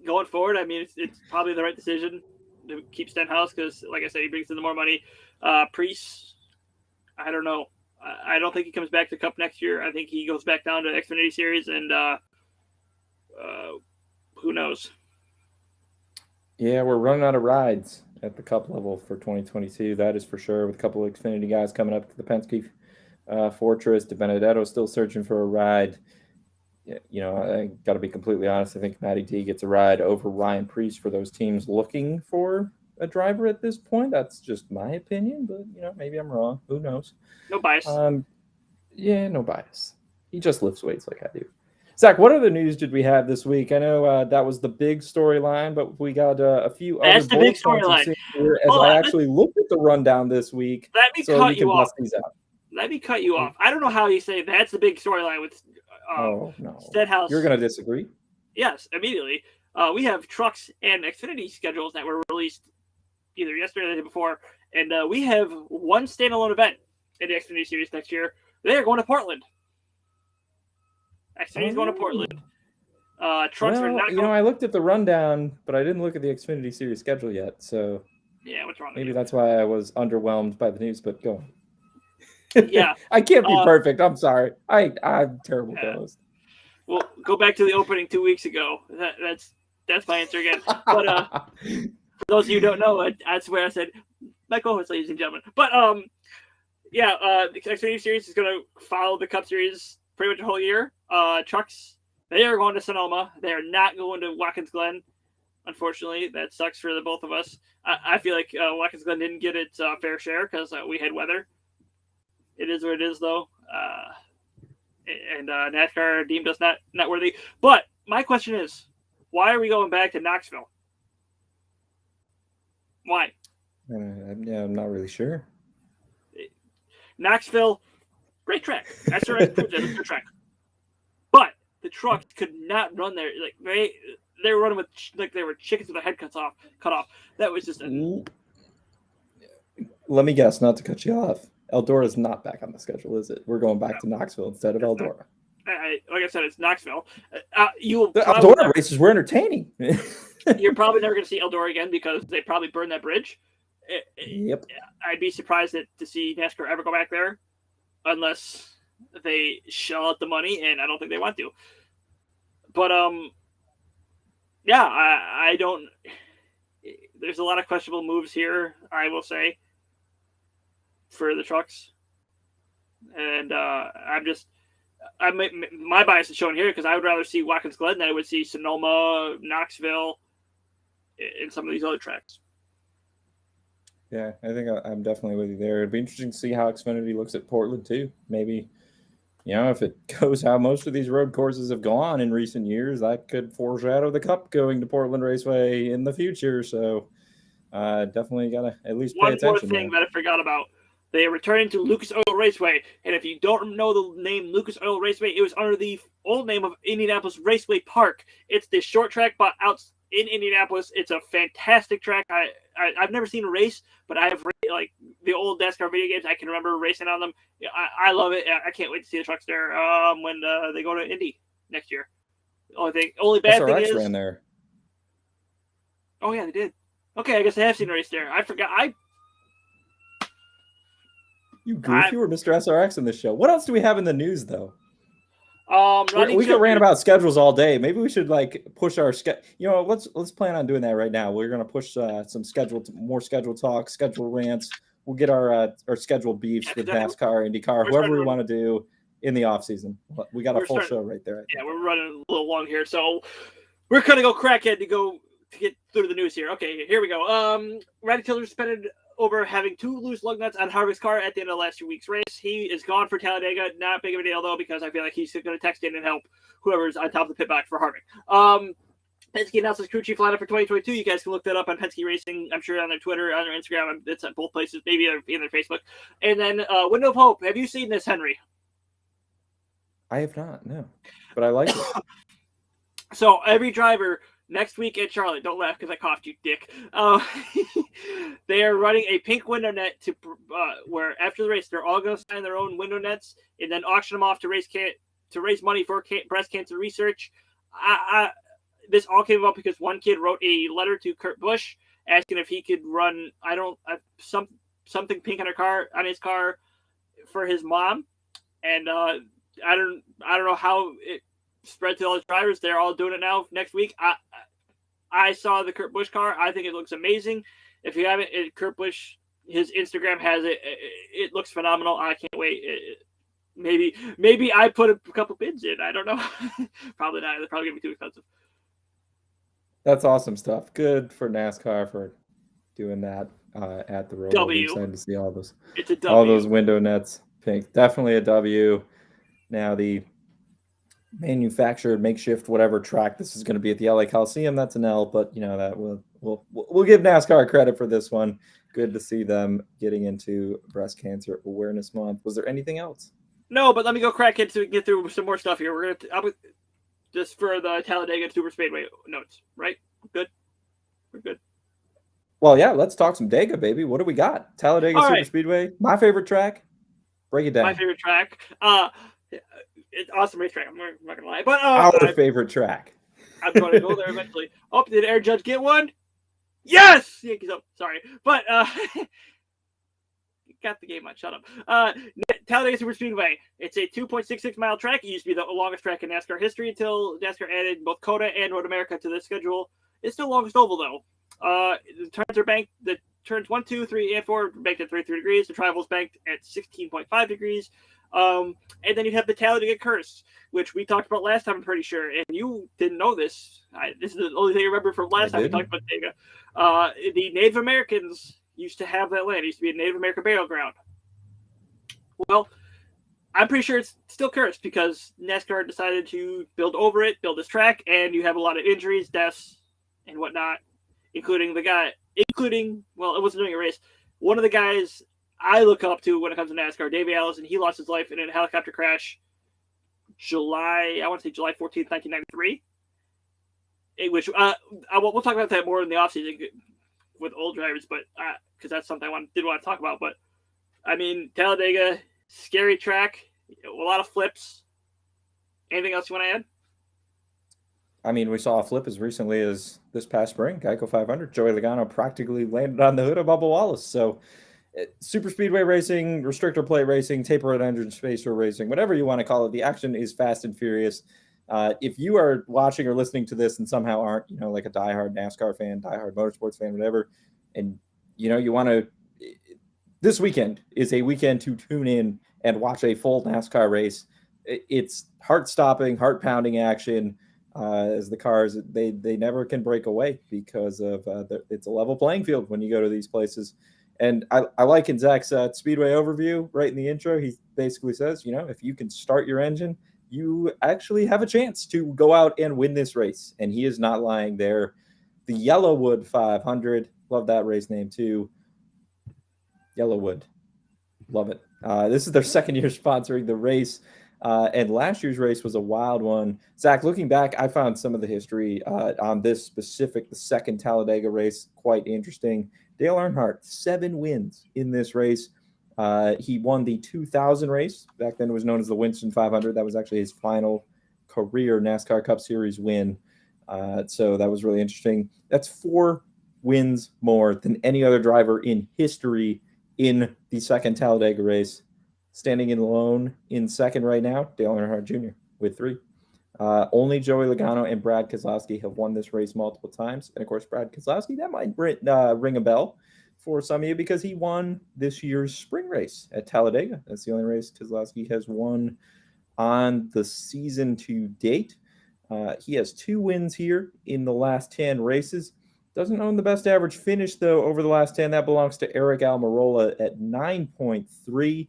going forward, I mean, it's probably the right decision to keep Stenhouse because, like I said, he brings in the more money. Priest, I don't know. I don't think he comes back to Cup next year. I think he goes back down to Xfinity Series, and who knows? Yeah, we're running out of rides at the Cup level for 2022. That is for sure. With a couple of Xfinity guys coming up to the Penske Fortress, DiBenedetto still searching for a ride. You know, I got to be completely honest. I think Matty D gets a ride over Ryan Preece for those teams looking for a driver at this point. That's just my opinion, but you know, maybe I'm wrong. Who knows? No bias. Yeah, no bias. He just lifts weights like I do. Zach, what other news did we have this week? I know that was the big storyline, but we got a few That's other the big storyline. As I actually looked at the rundown this week, let me so cut we can you bust off. these out. Let me cut you off. I don't know how you say that's the big storyline with oh no, Stenhouse. You're going to disagree? Yes, immediately. We have trucks and Xfinity schedules that were released either yesterday or the day before, and we have one standalone event in the Xfinity Series next year. They are going to Portland. Xfinity's going to Portland. Trucks are not going. You know, I looked at the rundown, but I didn't look at the Xfinity Series schedule yet. So yeah, what's wrong? Maybe that's why I was underwhelmed by the news. But go on. Yeah, I can't be perfect. I'm sorry. I'm terrible co-host. Well, go back to the opening 2 weeks ago. That's my answer again. But for those of you who don't know, that's where I said my co-host, ladies and gentlemen. But the Xfinity Series is going to follow the Cup Series pretty much the whole year. Trucks, they are going to Sonoma. They are not going to Watkins Glen. Unfortunately, that sucks for the both of us. I feel like Watkins Glen didn't get its fair share because we had weather. It is what it is, though. And NASCAR deemed us not worthy. But my question is, why are we going back to Knoxville? Why? I'm not really sure. Knoxville, great track. SRX proved it was a good track. But the trucks could not run there. Like they were running with like they were chickens with their head cut off. That was just Let me guess, not to cut you off. Eldora is not back on the schedule, is it? We're going back to Knoxville instead of Eldora. Like I said, it's Knoxville. The Eldora races were entertaining. You're probably never going to see Eldora again because they probably burned that bridge. Yep. I'd be surprised to see NASCAR ever go back there unless they shell out the money, and I don't think they want to. But I don't. There's a lot of questionable moves here, I will say, for the trucks, and my bias is shown here because I would rather see Watkins Glen than I would see Sonoma, Knoxville, and some of these other tracks. Yeah, I think I'm definitely with you there. It'd be interesting to see how Xfinity looks at Portland too. Maybe, you know, if it goes how most of these road courses have gone in recent years, that could foreshadow the Cup going to Portland Raceway in the future. So definitely got to at least pay attention. One more thing that I forgot about. They are returning to Lucas Oil Raceway. And if you don't know the name Lucas Oil Raceway, it was under the old name of Indianapolis Raceway Park. It's the short track but out in Indianapolis. It's a fantastic track. I've never seen a race, but I have like the old NASCAR video games. I can remember racing on them. I love it. I can't wait to see the trucks there when they go to Indy next year. Only bad thing is ran there. Oh yeah, they did. Okay, I guess I have seen a race there. I forgot. You goofy, we're Mr. SRX in this show. What else do we have in the news, though? We could rant about schedules all day. Maybe we should like push our schedule. You know, let's plan on doing that right now. We're gonna push some more schedule talk, schedule rants. We'll get our schedule beefs with NASCAR, IndyCar, whoever we want to do in the off season. We got a full show right there. Yeah, we're running a little long here, so we're gonna go crackhead to get through the news here. Okay, here we go. Randy Tiller suspended over having 2 loose lug nuts on Harvick's car at the end of last week's race. He is gone for Talladega. Not big of a deal, though, because I feel like he's going to text in and help whoever's on top of the pit box for Harvick. Penske announced its crew chief lineup for 2022. You guys can look that up on Penske Racing. I'm sure on their Twitter, on their Instagram. It's at both places, maybe in their Facebook. And then Window of Hope. Have you seen this, Henry? I have not, no. But I like it. So every driver next week at Charlotte, don't laugh because I coughed, you dick. They are running a pink window net to where after the race they're all going to sign their own window nets and then auction them off to raise money for breast cancer research. This all came up because one kid wrote a letter to Kurt Busch asking if he could run something pink on his car for his mom, and I don't know how it spread to all the drivers. They're all doing it now next week. I saw the Kurt Busch car. I think it looks amazing. If you haven't, Kurt Busch, his Instagram has it. It looks phenomenal. I can't wait. Maybe I put a couple bids in. I don't know. Probably not. They're probably gonna be too expensive. That's awesome stuff. Good for NASCAR for doing that at the road. I'm excited to see all those. It's a W. All those window nets pink. Definitely a W. Now the manufactured makeshift whatever track this is going to be at the LA Coliseum, that's an L, but you know that we'll give NASCAR credit for this one. Good to see them getting into Breast Cancer Awareness Month. Was there anything else? No, but let me go crack into get through some more stuff here. We're gonna just for the Talladega Super Speedway notes, right? We're good. Well, yeah, let's talk some Dega, baby. What do we got? Talladega Super Speedway, my favorite track. Break it down. My favorite track. It's awesome racetrack. I'm not gonna lie, but our favorite track. I'm going to go there eventually. Oh, did Air Judge get one? Yes. Yankees up. Sorry, but got the game on. Shut up. Talladega Super Speedway. It's a 2.66 mile track. It used to be the longest track in NASCAR history until NASCAR added both COTA and Road America to the schedule. It's still the longest oval though. The turns are banked. The turns 1, 2, 3, and 4 banked at 33 degrees. The trival's banked at 16.5 degrees. And then you have the Talladega Curse, which we talked about last time, I'm pretty sure, and you didn't know this. This is the only thing I remember from last time we talked about Dega. The Native Americans used to have that land. It used to be a Native American burial ground. Well, I'm pretty sure it's still cursed because NASCAR decided to build over it, build this track, and you have a lot of injuries, deaths, and whatnot, including, well, it wasn't doing a race. One of the guys I look up to when it comes to NASCAR, Davey Allison, he lost his life in a helicopter crash July 14th, 1993. Which we'll talk about that more in the offseason with old drivers, but because that's something I did want to talk about. But I mean, Talladega, scary track, a lot of flips. Anything else you want to add? I mean, we saw a flip as recently as this past spring. Geico 500, Joey Logano practically landed on the hood of Bubba Wallace. So super speedway racing, restrictor plate racing, tapered engine spacer racing, whatever you want to call it, the action is fast and furious. If you are watching or listening to this and somehow aren't, like a diehard NASCAR fan, diehard motorsports fan, whatever, and you want to, this weekend is a weekend to tune in and watch a full NASCAR race. It's heart-stopping, heart-pounding action. As the cars, they never can break away because of it's a level playing field when you go to these places. And I like in Zach's Speedway overview right in the intro, he basically says, if you can start your engine, you actually have a chance to go out and win this race. And he is not lying there. The YellaWood 500, love that race name too. YellaWood, love it. This is their second year sponsoring the race. And last year's race was a wild one. Zach, looking back, I found some of the history on this specific, the second Talladega race, quite interesting. Dale Earnhardt, 7 wins in this race. He won the 2000 race. Back then it was known as the Winston 500. That was actually his final career NASCAR Cup Series win. So that was really interesting. That's 4 wins more than any other driver in history in the second Talladega race. Standing in alone in second right now, Dale Earnhardt Jr. with 3. Only Joey Logano and Brad Keselowski have won this race multiple times. And, of course, Brad Keselowski, that might ring a bell for some of you because he won this year's spring race at Talladega. That's the only race Keselowski has won on the season to date. He has 2 wins here in the last 10 races. Doesn't own the best average finish, though, over the last 10. That belongs to Eric Almirola at 9.3.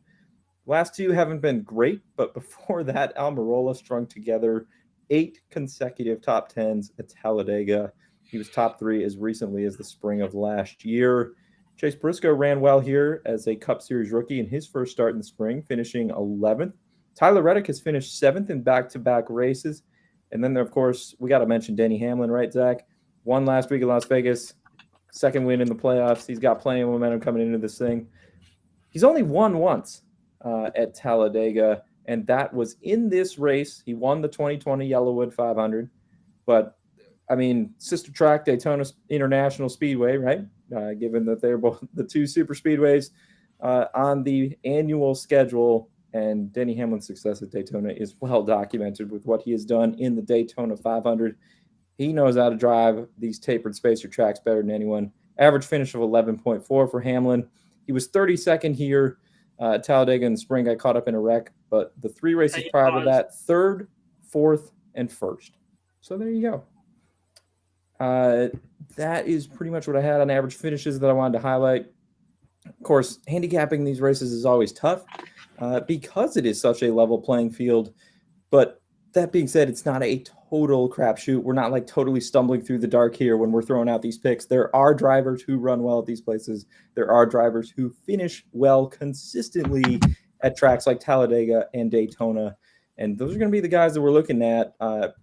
Last 2 haven't been great, but before that, Almirola strung together 8 consecutive top 10s at Talladega. He was top 3 as recently as the spring of last year. Chase Briscoe ran well here as a Cup Series rookie in his first start in the spring, finishing 11th. Tyler Reddick has finished 7th in back-to-back races. And then, of course, we got to mention Denny Hamlin, right, Zach? Won last week in Las Vegas, second win in the playoffs. He's got plenty of momentum coming into this thing. He's only won once at Talladega, and that was in this race. He won the 2020 YellaWood 500. But, I mean, sister track, Daytona International Speedway, right? Given that they're both the two super speedways on the annual schedule, and Denny Hamlin's success at Daytona is well documented with what he has done in the Daytona 500. He knows how to drive these tapered spacer tracks better than anyone. Average finish of 11.4 for Hamlin. He was 32nd here at Talladega in the spring. Got caught up in a wreck, but the 3 races prior to that, 3rd, 4th, and 1st. So there you go. That is pretty much what I had on average finishes that I wanted to highlight. Of course, handicapping these races is always tough because it is such a level playing field. But that being said, it's not a total crapshoot. We're not like totally stumbling through the dark here when we're throwing out these picks. There are drivers who run well at these places. There are drivers who finish well consistently at tracks like Talladega and Daytona. And those are going to be the guys that we're looking at.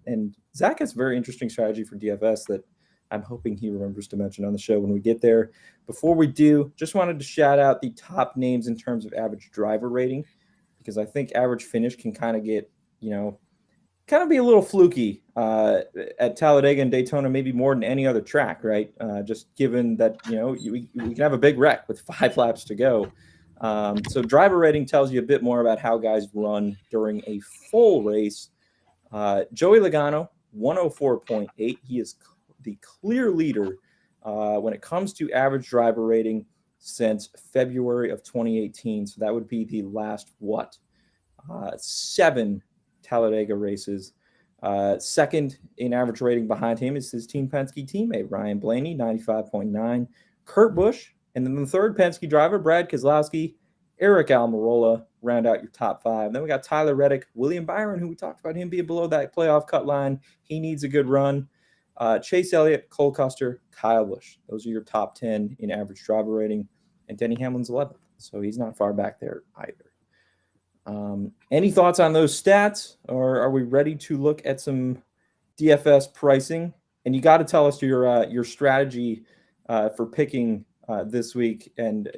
And Zach has a very interesting strategy for DFS that I'm hoping he remembers to mention on the show when we get there. Before we do, just wanted to shout out the top names in terms of average driver rating, because I think average finish can kind of get, kind of be a little fluky at Talladega and Daytona, maybe more than any other track, right? Just given that, we can have a big wreck with 5 laps to go. So driver rating tells you a bit more about how guys run during a full race. Joey Logano, 104.8. He is the clear leader when it comes to average driver rating since February of 2018. So that would be the last, 7 Talladega races. Second in average rating behind him is his Team Penske teammate, Ryan Blaney, 95.9. Kurt Busch, and then the third Penske driver, Brad Keselowski, Eric Almirola, round out your top 5. Then we got Tyler Reddick, William Byron, who we talked about him being below that playoff cut line. He needs a good run. Chase Elliott, Cole Custer, Kyle Busch. Those are your top 10 in average driver rating. And Denny Hamlin's 11th, so he's not far back there either. Any thoughts on those stats, or are we ready to look at some DFS pricing? And you got to tell us your strategy for picking this week, and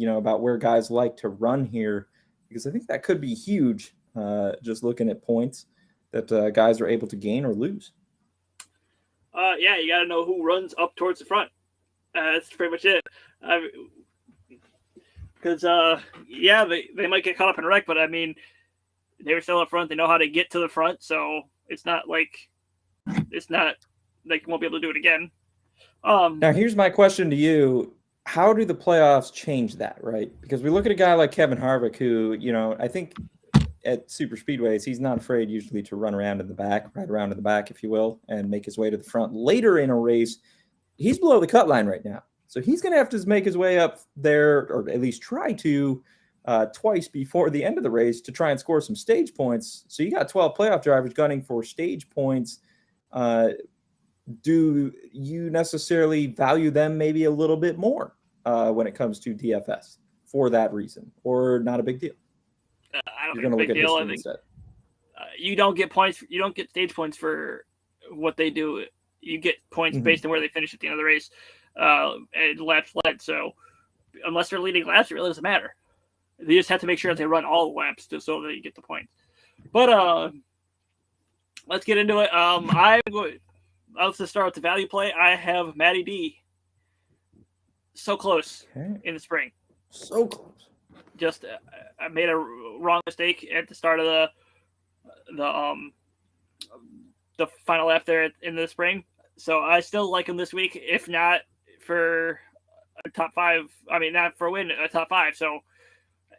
about where guys like to run here, because I think that could be huge. Just looking at points that guys are able to gain or lose. Yeah, you got to know who runs up towards the front. That's pretty much it. Because they might get caught up in a wreck, but I mean, they were still up front. They know how to get to the front, so it's not like you won't be able to do it again. Now, here's my question to you. How do the playoffs change that, right? Because we look at a guy like Kevin Harvick, who, I think at super speedways, he's not afraid usually to run around in the back, ride around in the back, if you will, and make his way to the front. Later in a race, he's below the cut line right now. So he's going to have to make his way up there, or at least try to, twice before the end of the race to try and score some stage points. So you got 12 playoff drivers gunning for stage points. Do you necessarily value them maybe a little bit more when it comes to DFS for that reason, or not a big deal? I don't think it's a big deal. I think you don't get points. You don't get stage points for what they do. You get points based on where they finish at the end of the race and laps led. So unless they're leading laps, it really doesn't matter. They just have to make sure that they run all the laps so that you get the points. But let's get into it. Let's just start with the value play. I have Matty D. So close in the spring. So close. Just I made a wrong mistake at the start of the final lap there in the spring. So I still like him this week, if not for a top 5. I mean, not for a win, a top 5. So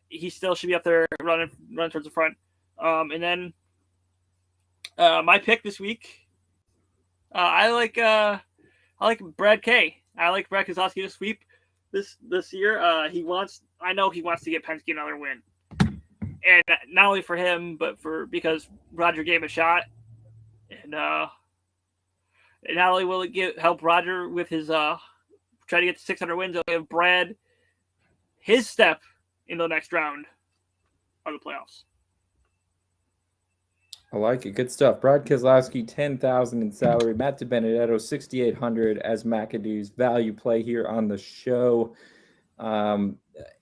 he still should be up there running towards the front. And then my pick this week, I like Brad K. I like Brad Keselowski to sweep this year. I know he wants to get Penske another win, and not only for him, but because Roger gave him a shot. And not only will it help Roger with his try to get to 600 wins, it'll give Brad his step in the next round of the playoffs. I like it. Good stuff. Brad Keselowski, $10,000 in salary. Matt DiBenedetto, $6,800 as McAdoo's value play here on the show.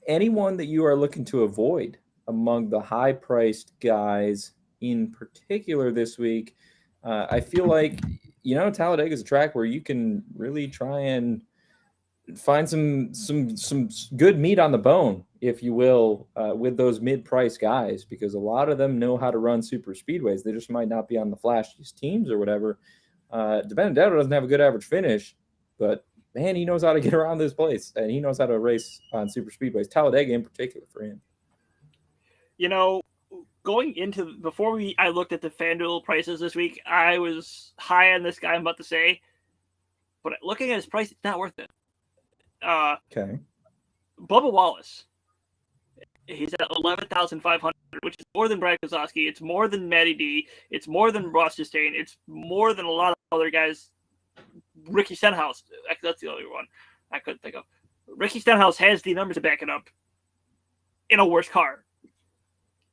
Anyone that you are looking to avoid among the high-priced guys in particular this week? I feel like, Talladega is a track where you can really try and find some good meat on the bone, if you will, with those mid-price guys, because a lot of them know how to run super speedways. They just might not be on the flashiest teams or whatever. DiBenedetto doesn't have a good average finish, but man, he knows how to get around this place, and he knows how to race on super speedways. Talladega in particular for him. Going into I looked at the FanDuel prices this week, I was high on this guy I'm about to say, but looking at his price, it's not worth it. Okay. Bubba Wallace. He's at 11,500, which is more than Brad Keselowski. It's more than Matty D. It's more than Ross Chastain. It's more than a lot of other guys. Ricky Stenhouse. That's the other one I couldn't think of. Ricky Stenhouse has the numbers to back it up in a worse car.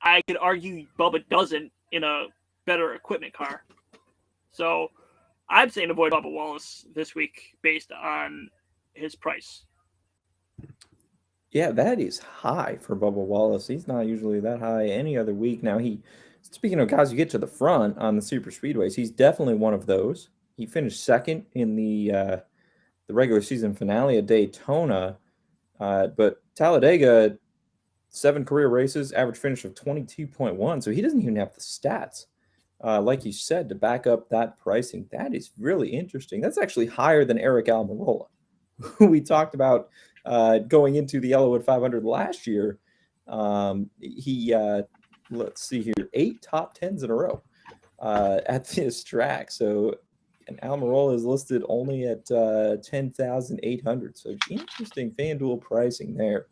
I could argue Bubba doesn't in a better equipment car. So I'm saying avoid Bubba Wallace this week based on his price. Yeah, that is high for Bubba Wallace. He's not usually that high any other week. Now, speaking of guys who get to the front on the super speedways, he's definitely one of those. He finished second in the regular season finale at Daytona, but Talladega, 7 career races, average finish of 22.1. So he doesn't even have the stats, like you said, to back up that pricing. That is really interesting. That's actually higher than Eric Almirola, who we talked about going into the YellaWood 500 last year. He let's see here, 8 top 10s in a row at this track. So, and Almirola is listed only at 10,800. So interesting FanDuel pricing there.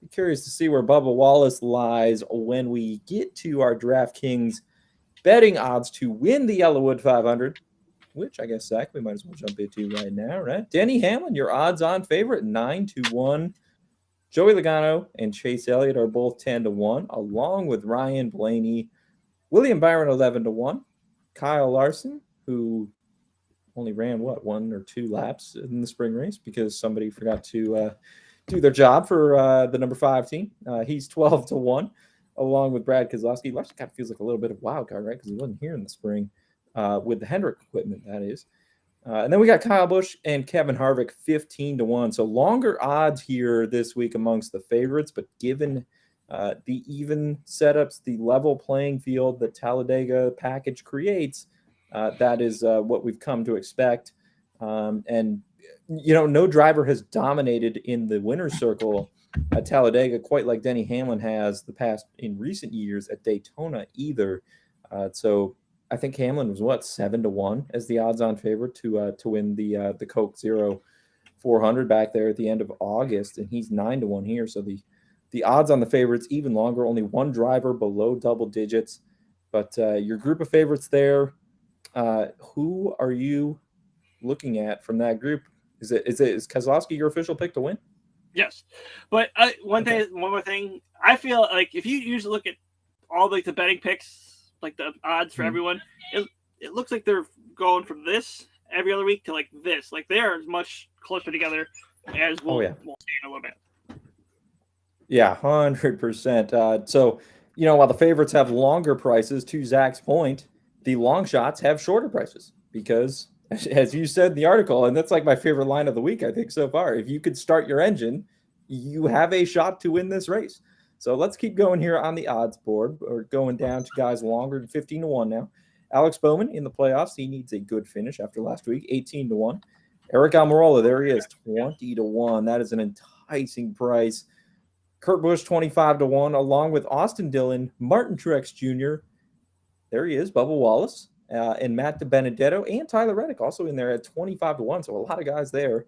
Be curious to see where Bubba Wallace lies when we get to our DraftKings betting odds to win the YellaWood 500. Which I guess, Zach, we might as well jump into right now, right? Denny Hamlin, your odds-on favorite, 9-1. Joey Logano and Chase Elliott are both 10-1, along with Ryan Blaney. William Byron, 11-1. Kyle Larson, who only ran, 1 or 2 laps in the spring race because somebody forgot to do their job for the number 5 team. He's 12-1, along with Brad Keselowski. Actually kind of feels like a little bit of a wild card, right? Because he wasn't here in the spring. With the Hendrick equipment, that is. And then we got Kyle Busch and Kevin Harvick, 15-1. So longer odds here this week amongst the favorites, but given the even setups, the level playing field that Talladega package creates, that is what we've come to expect. And, no driver has dominated in the winner's circle at Talladega quite like Denny Hamlin has in recent years at Daytona either. So I think Hamlin was 7-1 as the odds-on favorite to win the Coke Zero 400 back there at the end of August, and he's 9-1 here. So the odds on the favorites even longer. Only one driver below double digits, but your group of favorites there. Who are you looking at from that group? Is Keselowski your official pick to win? Yes, but one more thing. I feel like if you usually look at all the betting picks, like the odds for everyone, it looks like they're going from this every other week to like this. Like they are as much closer together as we'll see in a little bit. Yeah, 100%. So, while the favorites have longer prices, to Zach's point, the long shots have shorter prices because, as you said in the article, and that's like my favorite line of the week, I think, so far, if you could start your engine, you have a shot to win this race. So let's keep going here on the odds board. We're going down to guys longer than 15-1 now. Alex Bowman in the playoffs. He needs a good finish after last week, 18-1. Eric Almirola, there he is, 20-1. That is an enticing price. Kurt Busch, 25-1, along with Austin Dillon, Martin Truex Jr. There he is, Bubba Wallace, and Matt DiBenedetto, and Tyler Reddick also in there at 25-1. So a lot of guys there.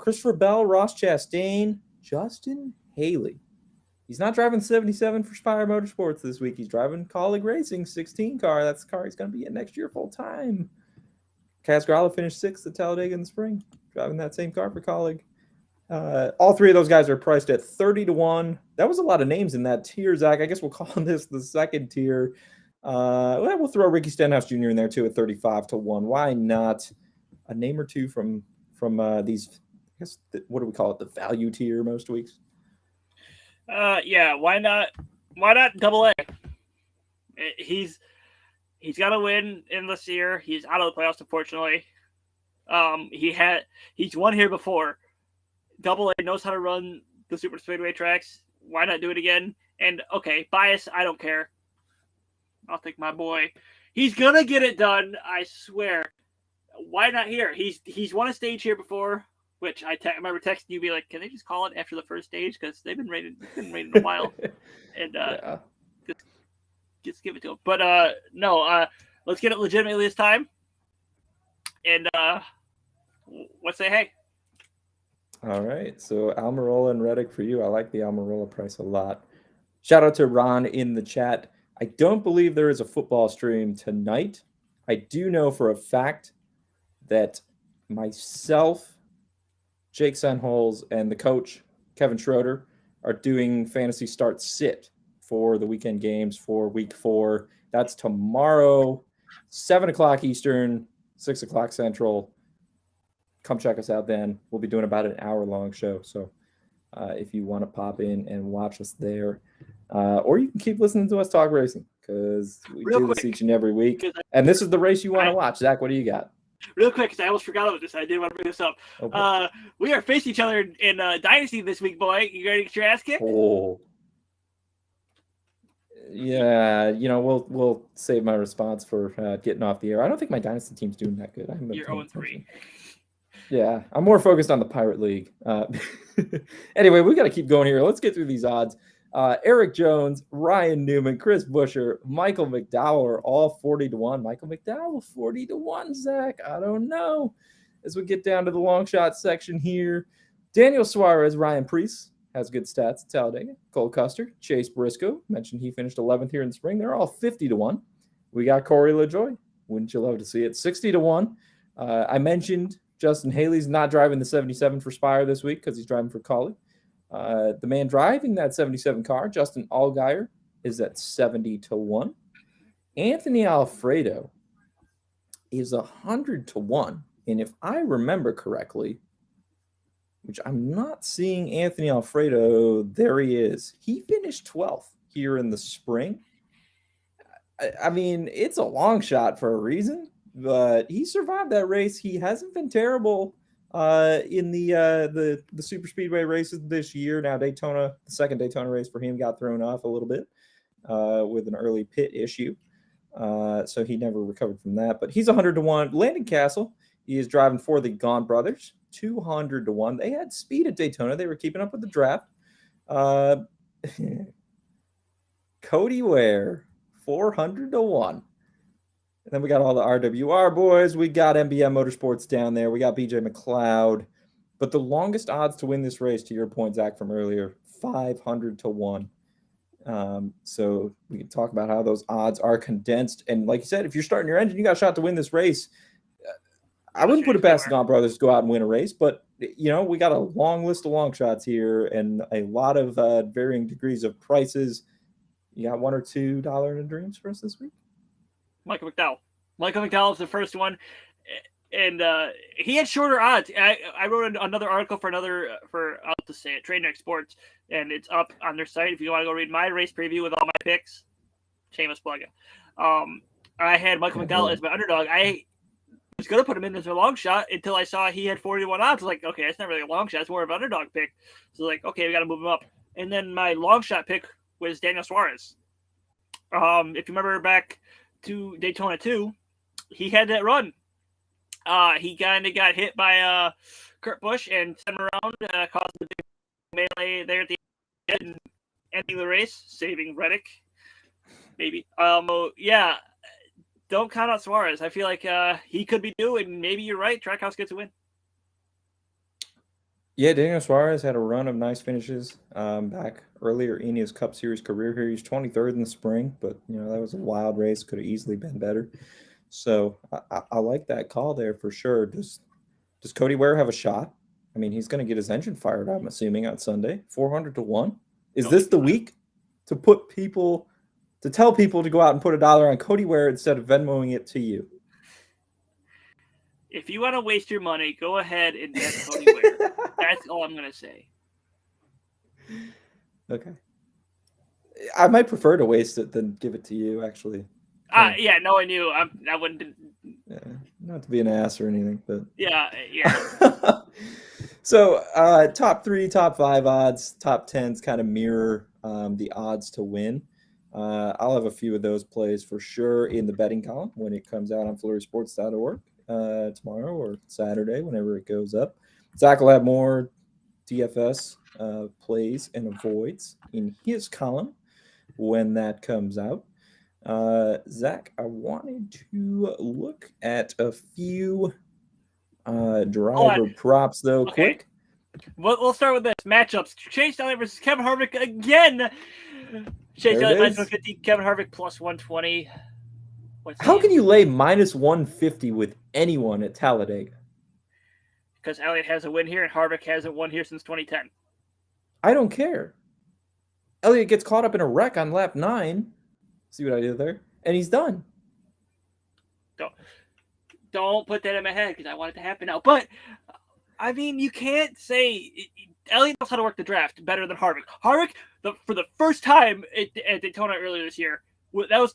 Christopher Bell, Ross Chastain, Justin Haley. He's not driving 77 for Spire Motorsports this week. He's driving Colleague Racing 16 car. That's the car he's going to be in next year full time. Casgralla finished 6th at Talladega in the spring, driving that same car for Colleague. All three of those guys are priced at 30-1. That was a lot of names in that tier, Zach. I guess we'll call this the second tier. We'll throw Ricky Stenhouse Jr. in there too at 35-1. Why not a name or two from these? I guess what do we call it? The value tier most weeks. Yeah. Why not? Why not Double A? He's got to win in this year. He's out of the playoffs, unfortunately. He's won here before. Double A knows how to run the super speedway tracks. Why not do it again? And okay, bias, I don't care. I'll take my boy. He's gonna get it done, I swear. Why not here? He's won a stage here before, which I remember texting you, be like, can they just call it after the first stage because they've been rated a while, and just give it to him. But no, let's get it legitimately this time. And let's say hey. All right, so Almirola and Reddick for you. I like the Almirola price a lot. Shout out to Ron in the chat. I don't believe there is a football stream tonight. I do know for a fact that myself, Jake Senholz, and the coach, Kevin Schroeder, are doing Fantasy Start Sit for the weekend games for week 4. That's tomorrow, 7 o'clock Eastern, 6 o'clock Central. Come check us out then. We'll be doing about an hour-long show. So if you want to pop in and watch us there, or you can keep listening to us talk racing because we do this each and every week. And this is the race you want to watch. Zach, what do you got? Real quick, because I almost forgot about this. I did want to bring this up. Okay. We are facing each other in Dynasty this week, boy. You ready to get your ass kicked? Oh. Yeah, we'll save my response for getting off the air. I don't think my Dynasty team's doing that good. You're 0-3. Yeah, I'm more focused on the Pirate League. Anyway, we got to keep going here. Let's get through these odds. Eric Jones, Ryan Newman, Chris Buescher, Michael McDowell are all 40-1. Michael McDowell 40-1, Zach. I don't know. As we get down to the long shot section here, Daniel Suarez, Ryan Preece has good stats at Talladega. Cole Custer, Chase Briscoe, mentioned he finished 11th here in the spring. They're all 50-1. We got Corey LaJoie. Wouldn't you love to see it? 60-1. I mentioned Justin Haley's not driving the 77 for Spire this week because he's driving for Collie. The man driving that 77 car, Justin Allgaier, is at 70-1. Anthony Alfredo is 100-1. And if I remember correctly, which I'm not seeing Anthony Alfredo, there he is. He finished 12th here in the spring. I mean, it's a long shot for a reason, but he survived that race. He hasn't been terrible in the super speedway races this year. Now Daytona, the second Daytona race for him got thrown off a little bit with an early pit issue. So he never recovered from that, but he's 100-1. Landon Castle, he is driving for the Gaunt brothers, 200-1. They had speed at Daytona. They were keeping up with the draft. Cody Ware, 400-1. And then we got all the RWR boys. We got MBM Motorsports down there. We got BJ McLeod. But the longest odds to win this race, to your point, Zach, from earlier, 500-1. So we can talk about how those odds are condensed. And like you said, if you're starting your engine, you got a shot to win this race. I wouldn't put it past the Gaunt brothers to go out and win a race, but we got a long list of long shots here and a lot of varying degrees of prices. You got $1 or $2 in the dreams for us this week? Michael McDowell is the first one, and he had shorter odds. I wrote another article for I'll just say it, Trainer Sports, and it's up on their site if you want to go read my race preview with all my picks. Shameless plug. I had Michael McDowell as my underdog. I was going to put him in as a long shot until I saw he had 41 odds. I was like, okay, it's not really a long shot. It's more of an underdog pick. So like, okay, we got to move him up. And then my long shot pick was Daniel Suarez. If you remember back to Daytona 2, he had that run. He kind of got hit by Kurt Busch and sent him around, caused the big melee there at the end, and ending the race, saving Reddick. Maybe. Yeah, don't count out Suarez. I feel like he could be due, and maybe you're right. Trackhouse gets a win. Yeah, Daniel Suarez had a run of nice finishes back earlier in his Cup Series career here. He's 23rd in the spring, but that was a wild race. Could have easily been better. So I like that call there for sure. Does Cody Ware have a shot? I mean, he's going to get his engine fired, I'm assuming, on Sunday. 400-1. Is this the week to tell people to go out and put $1 on Cody Ware instead of Venmoing it to you? If you want to waste your money, go ahead and bet Cody Ware. That's all I'm going to say. Okay. I might prefer to waste it than give it to you, actually. Yeah, no, I knew. I wouldn't. Yeah, not to be an ass or anything, but yeah. So, top 3, top 5 odds, top 10s kind of mirror the odds to win. I'll have a few of those plays for sure in the betting column when it comes out on FlurrySports.org tomorrow or Saturday, whenever it goes up. Zach will have more DFS plays and avoids in his column when that comes out. Zach, I wanted to look at a few driver props, though, quick. We'll start with this. Matchups. Chase Elliott versus Kevin Harvick again. Chase Elliott minus 150, Kevin Harvick plus 120. How can you lay minus 150 with anyone at Talladega? Because Elliott has a win here and Harvick hasn't won here since 2010. I don't care. Elliott gets caught up in a wreck on lap 9. See what I did there? And he's done. Don't put that in my head because I want it to happen now. But, I mean, you can't say Elliott knows how to work the draft better than Harvick. Harvick, for the first time at Daytona earlier this year, that was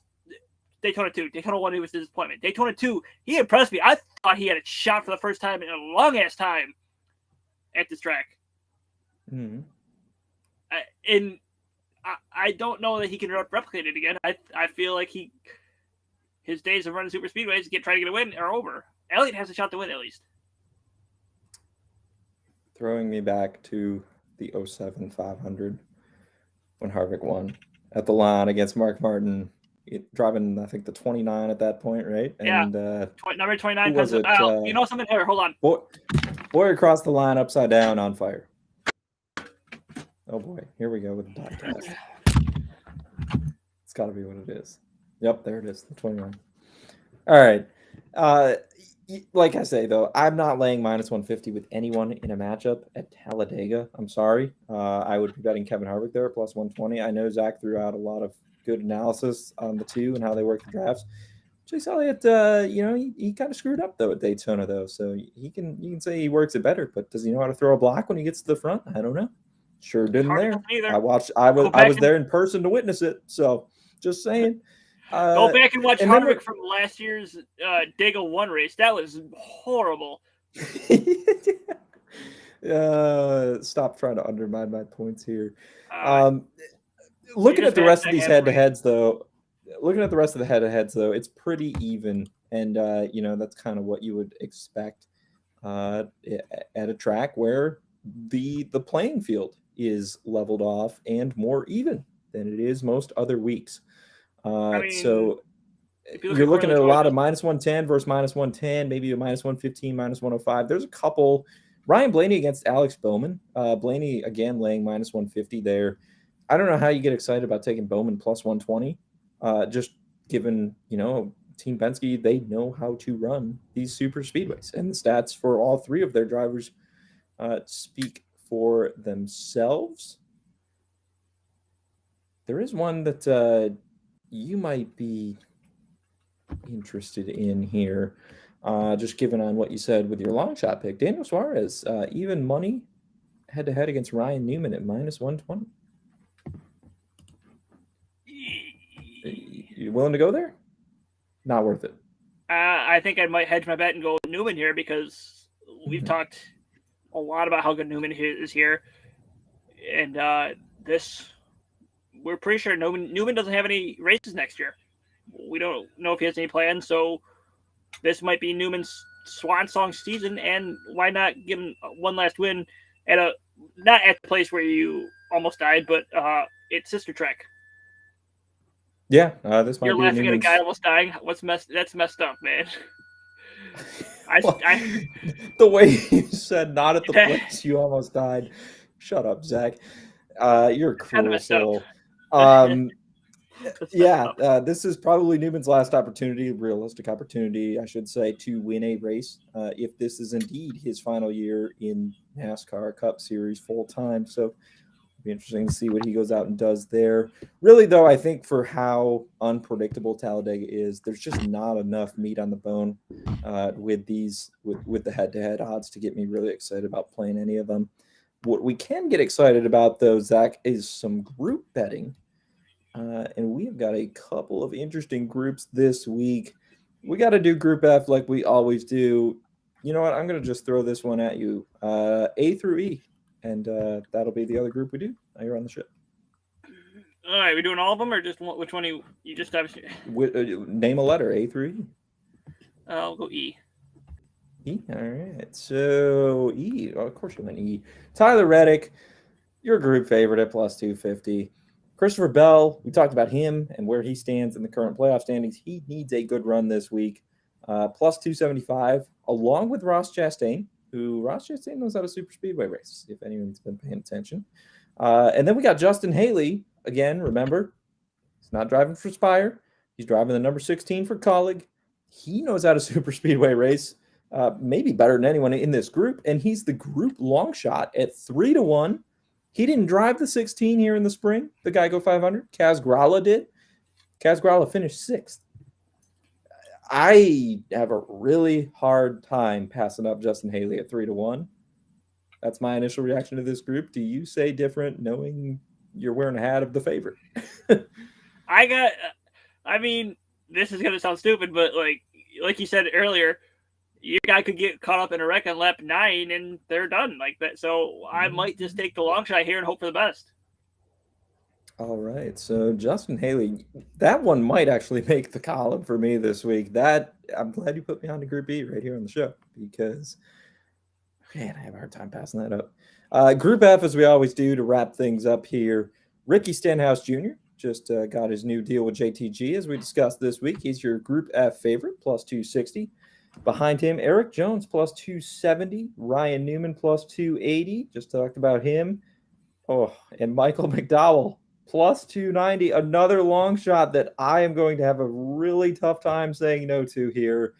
Daytona 2. Daytona 1, he was a disappointment. Daytona 2, he impressed me. I thought he had a shot for the first time in a long-ass time at this track. Mm-hmm. I don't know that he can replicate it again. I feel like his days of running super speedways trying to get a win are over. Elliott has a shot to win at least. Throwing me back to the 07 500 when Harvick won at the line against Mark Martin, driving I think the 29 at that point, right? Yeah. And number 29. Was it, you know something here? Hold on. Boy across the line, upside down, on fire. Oh boy, here we go with the podcast. It's got to be what it is. Yep, there it is, the 21. All right. Like I say, though, I'm not laying minus 150 with anyone in a matchup at Talladega. I'm sorry. I would be betting Kevin Harvick there, plus 120. I know Zach threw out a lot of good analysis on the two and how they work the drafts. Chase Elliott, he kind of screwed up, though, at Daytona, though. So you can say he works it better, but does he know how to throw a block when he gets to the front? I don't know. Sure didn't there. I was there in person to witness it. So just saying. Go back and watch Harvick from last year's Dega 1 race. That was horrible. Stop trying to undermine my points here. Looking at the rest of these head-to-heads, though, it's pretty even. And, that's kind of what you would expect at a track where the playing field is leveled off and more even than it is most other weeks. So you're looking at a lot of minus 110 versus minus 110, maybe a minus 115, minus 105. There's a couple. Ryan Blaney against Alex Bowman. Blaney, again, laying minus 150 there. I don't know how you get excited about taking Bowman plus 120. Just given, Team Penske, they know how to run these super speedways. And the stats for all three of their drivers speak for themselves. There is one that you might be interested in here, just given on what you said with your long shot pick. Daniel Suarez, even money head-to-head against Ryan Newman at minus 120. You willing to go there? Not worth it. I think I might hedge my bet and go with Newman here because we've talked a lot about how good Newman is here. And we're pretty sure Newman doesn't have any races next year. We don't know if he has any plans, so this might be Newman's swan song season, and why not give him one last win not at the place where you almost died, but it's sister track. Yeah, this might You're be laughing at a guy almost dying. That's messed up, man. The way you said not at the place you almost died. Shut up, Zach. You're a cruel soul. This is probably Newman's last opportunity, realistic opportunity, I should say, to win a race. If this is indeed his final year in NASCAR Cup Series full time, so it'll be interesting to see what he goes out and does there. Really, though, I think for how unpredictable Talladega is, there's just not enough meat on the bone with the head-to-head odds to get me really excited about playing any of them. What we can get excited about, though, Zach, is some group betting. And we have got a couple of interesting groups this week. We got to do Group F like we always do. You know what? I'm going to just throw this one at you. A through E. And that'll be the other group we do. Now you're on the ship. All right. We doing all of them or just which one you just have? Name a letter, A through E. I'll go E. E? All right. So E. Oh, of course you went E. Tyler Reddick, your group favorite at plus 250. Christopher Bell, we talked about him and where he stands in the current playoff standings. He needs a good run this week. Plus 275, along with Ross Chastain, who Ross Chastain knows how to super speedway race, if anyone's been paying attention. And then we got Justin Haley. Again, remember, he's not driving for Spire. He's driving the number 16 for Colleague. He knows how to super speedway race, maybe better than anyone in this group. And he's the group long shot at 3-1. He didn't drive the 16 here in the spring. The Geico 500. Kaz Grala did. Kaz Grala finished 6th. I have a really hard time passing up Justin Haley at 3-1. That's my initial reaction to this group. Do you say different, knowing you're wearing a hat of the favorite? I mean, this is going to sound stupid, but like you said earlier, your guy could get caught up in a wreck on lap 9 and they're done like that. So I might just take the long shot here and hope for the best. All right. So Justin Haley, that one might actually make the column for me this week. I'm glad you put me on to Group B right here on the show because, man, I have a hard time passing that up. Group F, as we always do to wrap things up here, Ricky Stenhouse Jr. just got his new deal with JTG as we discussed this week. He's your Group F favorite, plus 260. Behind him, Eric Jones plus 270, Ryan Newman plus 280. Just talked about him. Oh, and Michael McDowell plus 290. Another long shot that I am going to have a really tough time saying no to here.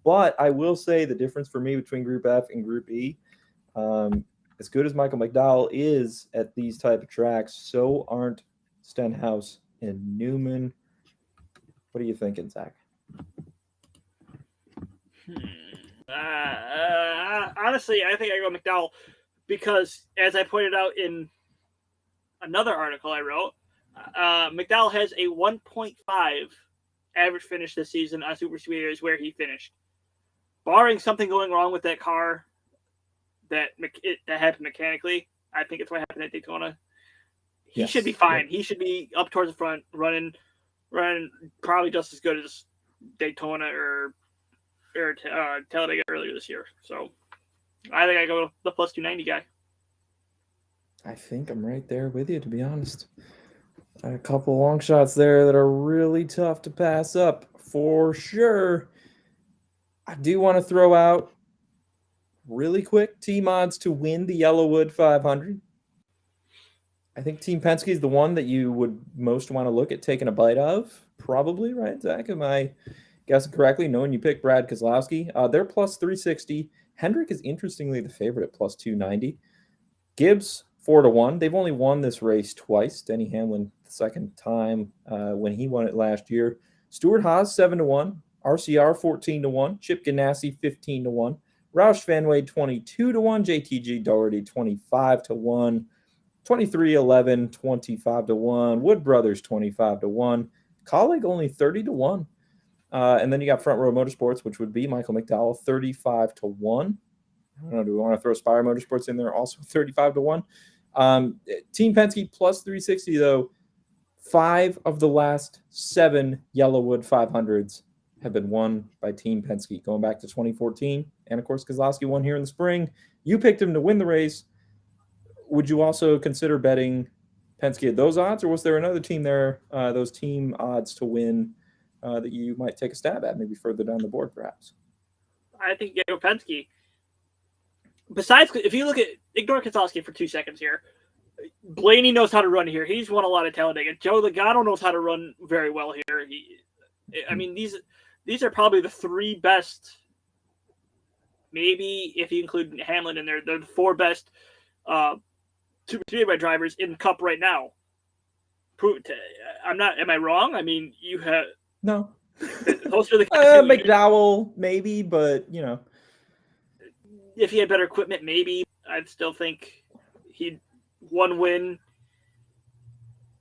But I will say the difference for me between Group F and Group E, as good as Michael McDowell is at these type of tracks, so aren't Stenhouse and Newman. What are you thinking, Zach? Honestly, I think I go McDowell because, as I pointed out in another article I wrote, McDowell has a 1.5 average finish this season on Super Speedways where he finished. Barring something going wrong with that car that happened mechanically, I think it's what happened at Daytona. He should be fine. Yeah. He should be up towards the front, running probably just as good as Daytona or Talladega earlier this year. So I think I go the plus 290 guy. I think I'm right there with you, to be honest. A couple long shots there that are really tough to pass up for sure. I do want to throw out really quick team odds to win the YellaWood 500. I think Team Penske is the one that you would most want to look at taking a bite of. Probably, right, Zach? Am I guessing correctly, knowing you picked Brad Keselowski? They're plus 360. Hendrick is interestingly the favorite at plus 290. Gibbs, 4-1. They've only won this race twice. Denny Hamlin, the second time when he won it last year. Stuart Haas, 7-1. RCR, 14-1. Chip Ganassi, 15-1. Roush Fenway, 22-1. JTG Doherty, 25-1. 23-11, 25-1. Wood Brothers, 25-1. Colleague, only 30-1. And then you got Front Row Motorsports, which would be Michael McDowell, 35-1. I don't know, do we want to throw Spire Motorsports in there? Also 35-1. Team Penske plus 360, though. 5 of the last 7 YellaWood 500s have been won by Team Penske, going back to 2014. And, of course, Keselowski won here in the spring. You picked him to win the race. Would you also consider betting Penske at those odds, or was there another team there, those team odds to win, that you might take a stab at, maybe further down the board, perhaps? I think you go Penske. Besides, if you look at ignore Keselowski for 2 seconds here, Blaney knows how to run here. He's won a lot of Talladega. Joe Logano knows how to run very well here. I mean, these are probably the 3 best. Maybe if you include Hamlin in there, they're the 4 best Super Speedway drivers in Cup right now. Am I wrong? I mean, you have no. Those are the McDowell maybe, but if he had better equipment, maybe I'd still think he'd 1 win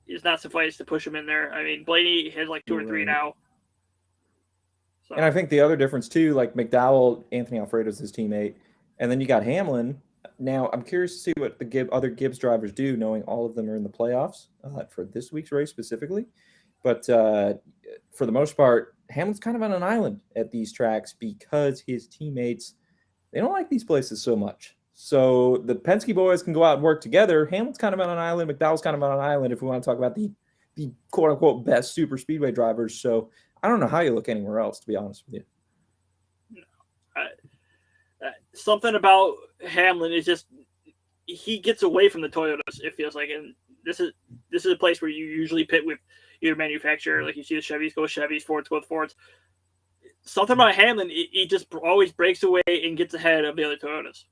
is not suffice to push him in there. I mean, Blaney has like 2 or 3 now. So. And I think the other difference too, like McDowell, Anthony Alfredo's his teammate, and then you got Hamlin. Now I'm curious to see what the other Gibbs drivers do, knowing all of them are in the playoffs for this week's race specifically. But for the most part, Hamlin's kind of on an island at these tracks because his teammates, they don't like these places so much. So the Penske boys can go out and work together. Hamlin's kind of on an island. McDowell's kind of on an island if we want to talk about the quote-unquote best super speedway drivers. So I don't know how you look anywhere else, to be honest with you. Something about Hamlin is just he gets away from the Toyotas, it feels like. And this is a place where you usually pit with either manufacturer. Like you see the Chevys go with Chevys, Fords go with Fords. Something about Hamlin, he just always breaks away and gets ahead of the other Toyotas.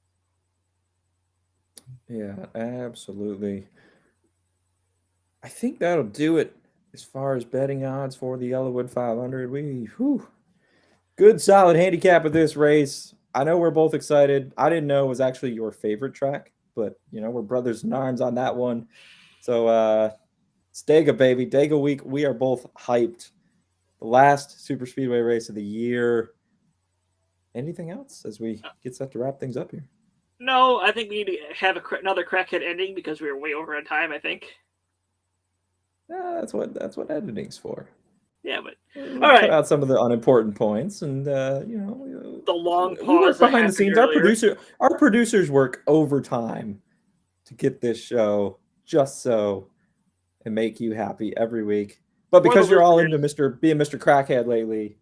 Yeah, absolutely. I think that'll do it as far as betting odds for the YellaWood 500. Good solid handicap of this race. I know we're both excited. I didn't know it was actually your favorite track, but we're brothers in arms on that one. So it's Dega, baby. Dega week. We are both hyped. The last super speedway race of the year. Anything else as we get set to wrap things up here? No, I think we need to have another crackhead ending because we were way over on time, I think. Yeah, that's what editing's for. Yeah, but all right. Cut out some of the unimportant points, and the long pause. We work behind the scenes. Our producers work overtime to get this show just so and make you happy every week. But because you're all into being Mr. Crackhead lately,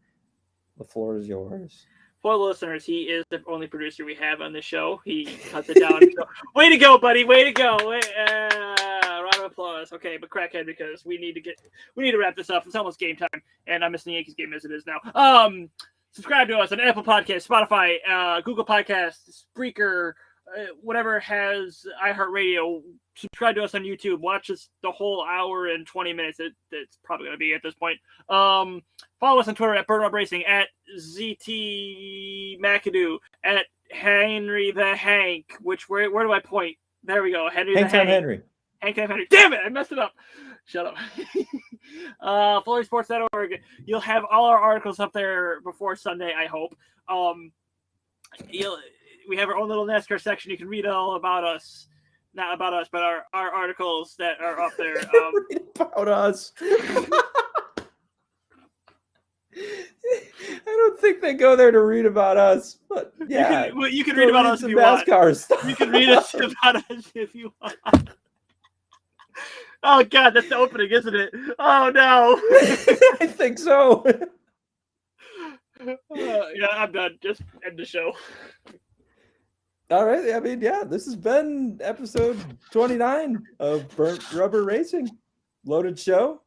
the floor is yours. For the listeners, he is the only producer we have on the show. He cuts it down. So, way to go, buddy! Way to go! Round of applause. Okay, but Crackhead, because we need to wrap this up. It's almost game time, and I'm missing the Yankees game as it is now. Subscribe to us on Apple Podcasts, Spotify, Google Podcasts, Spreaker, whatever has iHeartRadio. Subscribe to us on YouTube. Watch us the whole hour and 20 minutes. It's probably going to be at this point. Follow us on Twitter at Burn Up Racing, at ZT McAdoo, at Henry the Hank. Where do I point? There we go. Henry the Hank. Hank Henry. Damn it! I messed it up. Shut up. Florida.org. You'll have all our articles up there before Sunday, I hope. We have our own little NASCAR section. You can read all about us. Not about us, but our articles that are up there. Read about us. I don't think they go there to read about us, but yeah. You can read about us if you want. Stuff. You can read about us if you want. Oh, God, that's the opening, isn't it? Oh, no. I think so. Yeah, I'm done. Just end the show. All right. I mean, yeah, this has been episode 29 of Burnt Rubber Racing. Loaded show.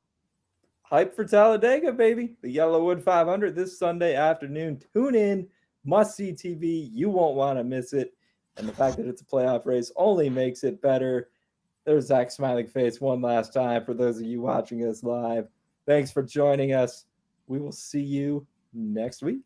Hype for Talladega, baby. The YellaWood 500 this Sunday afternoon. Tune in. Must-see TV. You won't want to miss it. And the fact that it's a playoff race only makes it better. There's Zach's smiling face one last time for those of you watching us live. Thanks for joining us. We will see you next week.